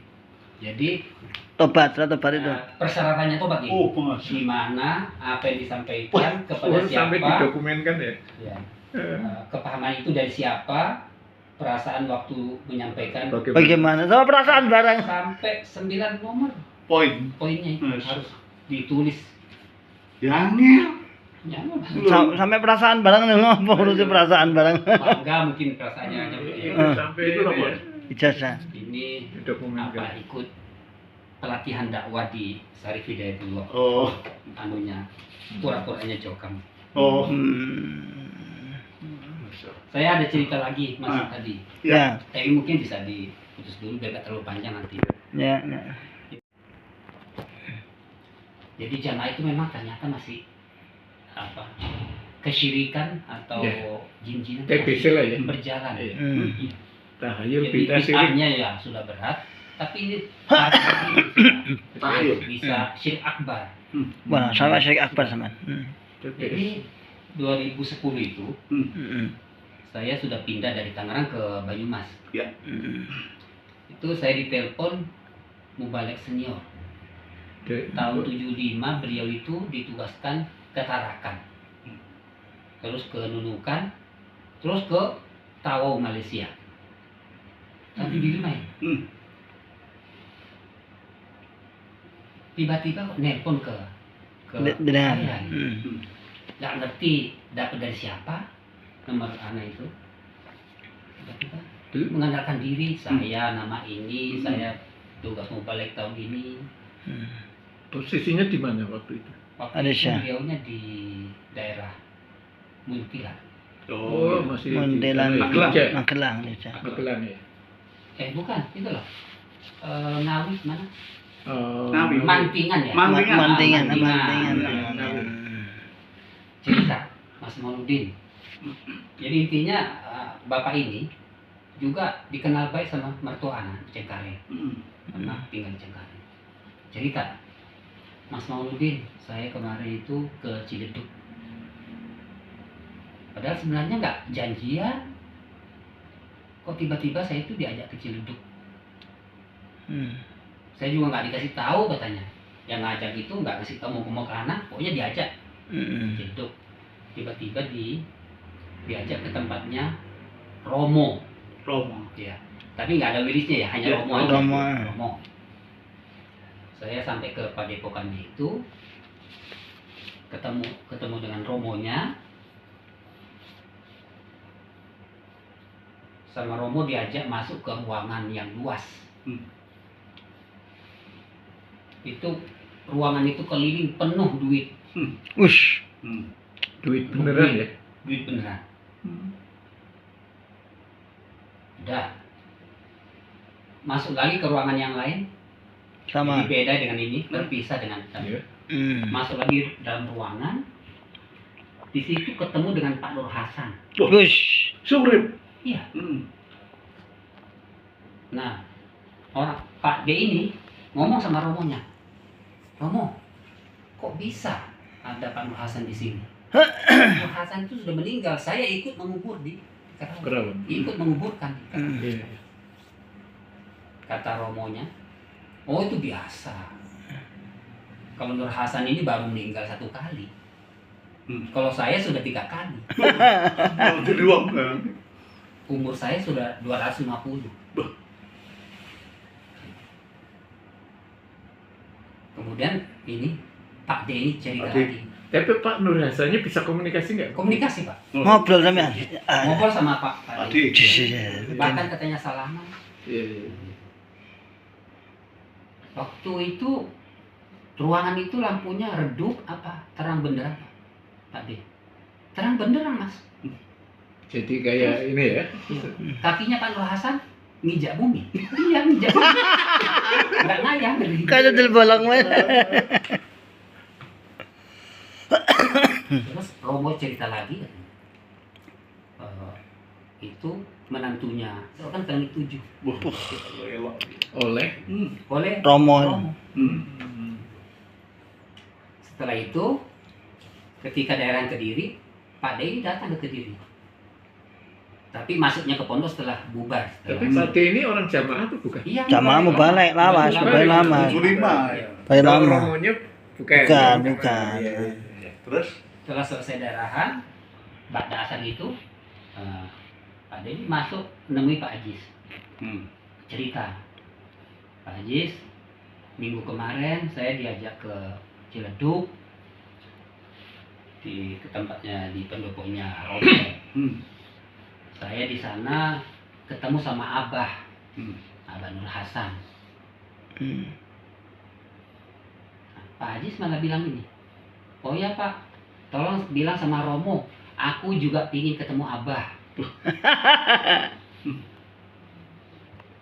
Jadi Tobat itu. persyaratannya tobat ini. Oh, pengas. Di mana apa yang disampaikan kepada Sampai siapa? didokumenkan ya. Ya. Kepahaman itu dari siapa? Perasaan waktu menyampaikan Bagaimana? Sama perasaan barang. sampai 9 nomor poinnya itu Yes. harus ditulis. Yangnya. Ya, Sampai perasaan barang ngopo ngurusi perasaan barang. bangga mungkin perasaannya. Sampai Itu itu apa? ya. Ijazah. Ini Didokumenkan. ikut pelatihan dakwah di Sarif Hidayatullah. Oh. Anunya pura-puranya jokam. Oh. Saya ada cerita lagi Mas Ah. tadi. Ya. Tapi mungkin bisa diputus dulu biar gak terlalu panjang nanti. Ya. Jadi jamaah itu memang ternyata masih kesyirikan atau Ya. jin-jinan TBC lah ya. berjalan. Iya. Hmm. Tahayul Jadi bid'ah syirik. bid'ahnya ya sudah berat, tapi ini Tahayul. bisa syirik akbar. Wah, sama Syekh Akbar sama. Jadi 2010 itu saya sudah pindah dari Tangerang ke Banyumas. Itu saya ditelepon Mubalek senior. tahun 75 beliau itu ditugaskan ke Tarakan, terus ke Nunukan, terus ke Tawau Malaysia. Tapi di rumah ya. Tiba-tiba kok nelpon ke Dengan. saya. Nggak ngerti dapat dari siapa nomor anak itu. Tiba-tiba mengandalkan diri, saya nama ini, saya tugas mau balik tahun ini. Posisinya di mana waktu itu? Waktu itu Malaysia. beliaunya di daerah Muntilan. Oh, masih di Mondelan Magelang. Magelang Indonesia. Magelang ya. Bukan, itu loh. Ngawi mana? Ngawi. Mantingan ya? Mantingan. Cerita Mas Mauludin. Jadi intinya bapak ini juga dikenal baik sama mertua anak Cengkareng. Pernah tinggal di Cengkareng. Cerita Mas Mauludin, saya kemarin itu ke Ciledug. Padahal sebenarnya nggak janjian. Kok tiba-tiba saya itu diajak ke Ciledug. Saya juga nggak dikasih tahu katanya. Yang ngajak itu nggak ngasih tahu mau ke pokoknya diajak. Ciledug. Tiba-tiba diajak ke tempatnya Romo. Ya. Tapi nggak ada wirisnya ya, hanya Ya, Romo aja. Romo. Saya sampai ke padepokannya itu, ketemu dengan Romonya. Sama Romo diajak masuk ke ruangan yang luas. Itu ruangan itu keliling penuh duit. Ush. Duit beneran ya? Duit beneran. Udah. Masuk lagi ke ruangan yang lain. Sama. Jadi beda dengan ini, terpisah dengan Iya. Masuk lagi dalam ruangan. Di situ ketemu dengan Pak Nur Hasan. Ush. Sugrip. Iya. Nah, orang Pak D ini ngomong sama Romonya. Romo, kok bisa ada Pak Nur Hasan di sini? Nur Hasan itu sudah meninggal. Saya ikut mengubur di Kerawang. ikut menguburkan. Iya. Kata Romonya, oh itu biasa. Kalau Nur Hasan ini baru meninggal 1 kali. Kalau saya sudah 3 kali. Jadi uang. Umur saya sudah 250. Kemudian ini Pak D ini cerita Pak D. lagi. Tapi Pak Nur Hasannya bisa komunikasi nggak? Komunikasi Pak. Ngobrol sampean. Ngobrol sama Pak D. Adik. Bahkan katanya salaman. Iya. Waktu itu ruangan itu lampunya redup apa terang benderang Pak D? Terang benderang Mas. Jadi kayak ini ya. Kakinya Pak Nur Hasan nginjak bumi. Iya nginjak bumi. Nggak ngayang. Kada bolong mas. Terus Romo cerita lagi itu menantunya itu kan teknik 7 Oleh. oleh Romo. Setelah itu ketika daerah Kediri, Pak D datang ke Kediri. Tapi masuknya ke pondok setelah bubar. Tapi Pak D ini orang jamaah tuh bukan? Iya, Jamaah mau balik lawas, balik lama. 75. Balik Kalau lama. Romonya bukan. Bukan. Iya, iya. Terus Setelah selesai daerahan, Ba'da Asar itu Pak D masuk nemui Pak Ajis. Cerita, Pak Ajis, minggu kemarin saya diajak ke Ciledug ke tempatnya di pendopoknya Romo. Saya di sana ketemu sama Abah Nur Hasan. Pak Ajis malah bilang ini, oh ya Pak, tolong bilang sama Romo, aku juga pingin ketemu Abah.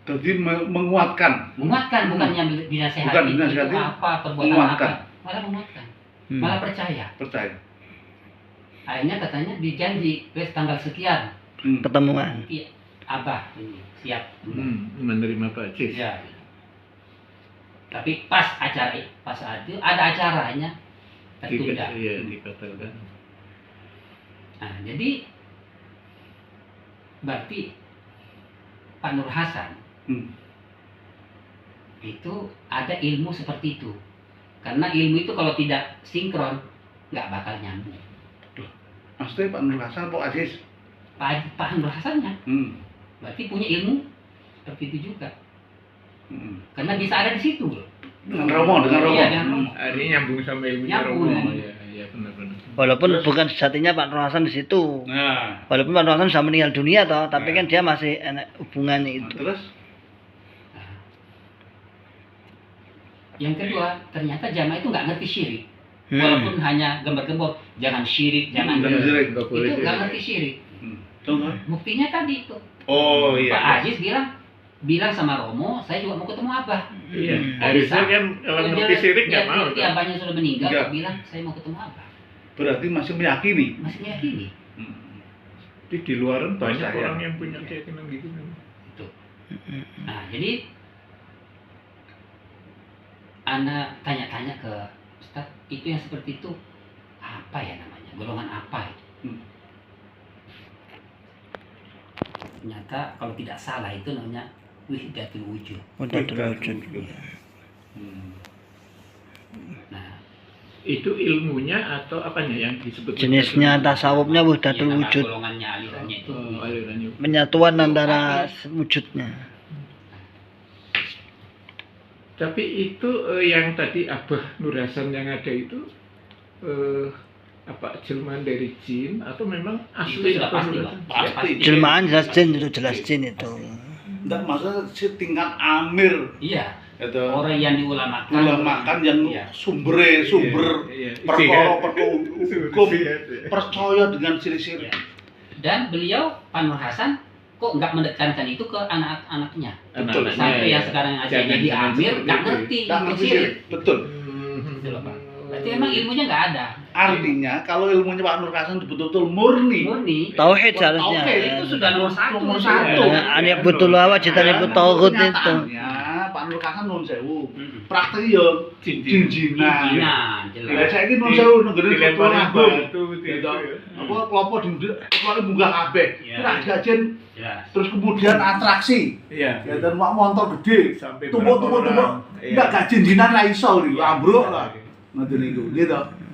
jadi menguatkan. Menguatkan, bukannya dinasehati, Bukan dinasehati, itu apa, perbuatan menguatkan. apa, malah menguatkan, malah percaya. Percaya. Akhirnya katanya dijanji, wes tanggal sekian, Ketemuan. iya, Abah ini siap. Menerima Pak Cis. Ya. Tapi pas itu ada acaranya tertunda. Iya, dikatakan. Nah, jadi berarti Pak Nur Hasan itu ada ilmu seperti itu. Karena ilmu itu kalau tidak sinkron nggak bakal nyambung. Maksudnya Pak Nur Hasan, Pak Aziz. Pak Nur Hasannya berarti punya ilmu seperti itu juga. Karena bisa ada di situ loh. Dengan Romo, dengan Romo. Iya, dengan Romo. Ini nyambung sama ilmunya Nyambung, Romo. ya. Iya, benar-benar. Walaupun bukan sejatinya Pak Nur Hasan di situ. Nah, Walaupun Pak Nur Hasan sudah meninggal dunia toh, tapi kan dia masih enak hubungan itu. terus Yang kedua, ternyata jamaah itu nggak ngerti syirik. Walaupun hanya gembar-gembor, jangan syirik, jangan Jangan syirik, nggak boleh itu nggak syirik. ngerti syirik. contoh. Buktinya tadi itu. Oh Pak iya. Aziz bilang sama Romo, saya juga mau ketemu Abah. Iya, Oh, harusnya bisa. kan kalau Dia ngerti syirik nggak lihat mau. bukti kan? abahnya sudah meninggal, Enggak. kok bilang saya mau ketemu Abah. Berarti masih meyakini. Masih meyakini. Di luaran banyak Percaya. orang yang punya keyakinan gitu. Itu. Nah, jadi Anda tanya-tanya ke Ustaz, itu yang seperti itu apa ya namanya? Golongan apa itu? Ternyata kalau tidak salah itu namanya wihdatul wujud. Udah terwujud. Nah, Itu ilmunya atau apanya yang disebut? Jenisnya tasawufnya wahdatul nama wujud. golongannya alirannya itu. Oh, alirannya. Penyatuan antara wujudnya. Tapi itu yang tadi Abah Nur Hasan yang ada itu apa jelmaan dari jin atau memang asli Itu sudah Abah pasti, Nur Pak. Hasan? Pasti. Jelmaan jelas jin itu jelas jin itu. Enggak, maksudnya si tingkat amir Iya, itu orang yang diulamakan. ulamakan yang Iya. sumber Iya. perkara hukum Iya. percaya dengan ciri-ciri. Iya. Dan beliau Pak Nur Hasan kok nggak mendekankan itu ke anak-anaknya. Anak-anaknya, Sampai ya. yang sekarang aja Jangan- jadi jangan amir seperti nggak itu. ngerti Tak ilmu ngerti syirik. syirik. Betul. Gitu loh, Pak. Berarti emang ilmunya nggak ada. Artinya kalau ilmunya Pak Nur Hasan betul-betul murni, Murni. Tauhid seharusnya. Oke, Itu sudah nomor satu. Nomor satu. Anak betul lawa cita ibu tauhid itu. Kenyataannya, Pak Nur Hasan nun sewu. Praktek yo jinjinan. Nah, Bila jelas. saya ini nun sewu negeri Dilemparin agung. batu gitu. Apa kelompok di kelompok munggah kabeh. Iya. Kira gajen Jelas. terus kemudian atraksi. Iya. Ya dan motor gede. Sampai Tumpuk. Enggak gak jinjinan ra iso lho, Iya. ambruk lah. Ngoten niku, gitu.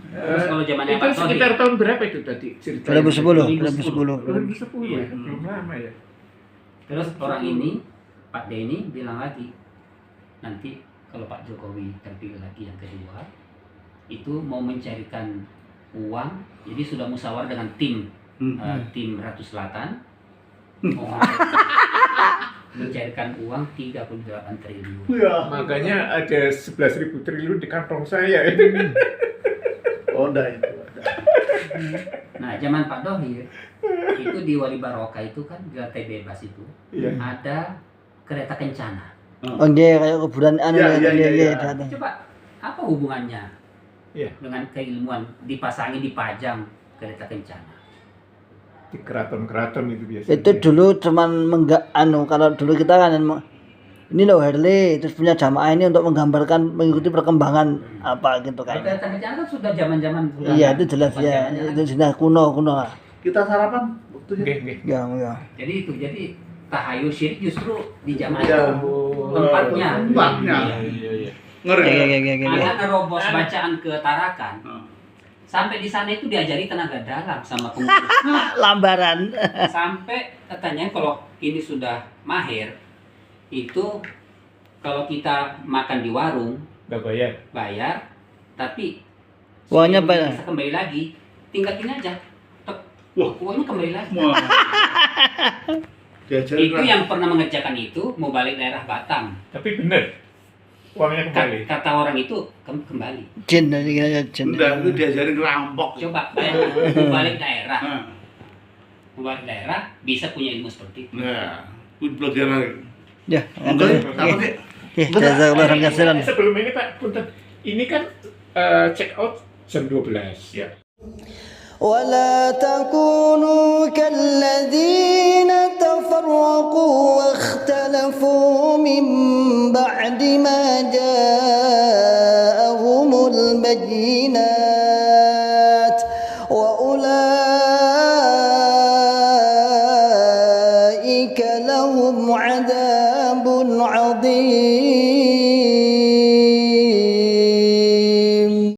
Terus kalau zamannya itu Pak Sohib. sekitar tahun berapa itu tadi ceritanya? 2010, 2010. 2010. ya, belum lama ya. Terus orang ini, Pak Denny bilang lagi, nanti kalau Pak Jokowi terpilih lagi yang kedua, itu mau mencarikan uang, jadi sudah musyawarah dengan tim tim Ratu Selatan, mau mencarikan uang 38 triliun. Ya. Makanya ada 11.000 triliun di kantong saya itu. Oh, ndak itu. Nah, zaman Pak Dohir, itu di Wali Barokah itu kan di lantai bebas itu, Iya. ada kereta kencana. Oh nggih kayak kuburan anu Iya, iya, iya, iya. ada. Coba, apa hubungannya Iya. dengan keilmuan dipasangi dipajang kereta kencana? Di keraton-keraton itu biasa. Itu dulu cuman anu kalau dulu kita kan ini loh Harley terus punya jamaah ini untuk menggambarkan mengikuti perkembangan apa gitu Kalau kan. kereta kencana kan sudah zaman-zaman Iya itu jelas ya. Itu sudah kuno lah. Kita sarapan waktunya. Nggih, nggih. Ya, ya. Jadi tahayul syirik justru di zaman Ya. itu tempatnya. Tempatnya. Iya. Ngeri. Iya. Ada nerobos bacaan ke Tarakan. Sampai di sana itu diajari tenaga dalam sama pengurus. Lambaran. Sampai katanya kalau ini sudah mahir, itu kalau kita makan di warung Nggak bayar. bayar, tapi Uangnya sebelum bayar. bisa kembali lagi, tinggal gini aja. Tek, Wah. uangnya kembali lagi. Wah. Diajarin Itu yang pernah mengerjakan itu mau balik daerah Batam. Tapi benar. Uangnya kembali. Kata orang itu kembali. Jin dari kira jin. Enggak, itu diajarin rampok. Coba bayangkan, mau balik daerah, Nah, mau balik daerah bisa punya ilmu seperti itu. nah, itu pelajaran. Ya, Oke, sama sih. jazakallahu khairan. Sebelum ini Pak, punten. Ini kan check out jam 12. Ya. ولا تكونوا كالذين تفرقوا واختلفوا من بعد ما جاءهم البينات وأولئك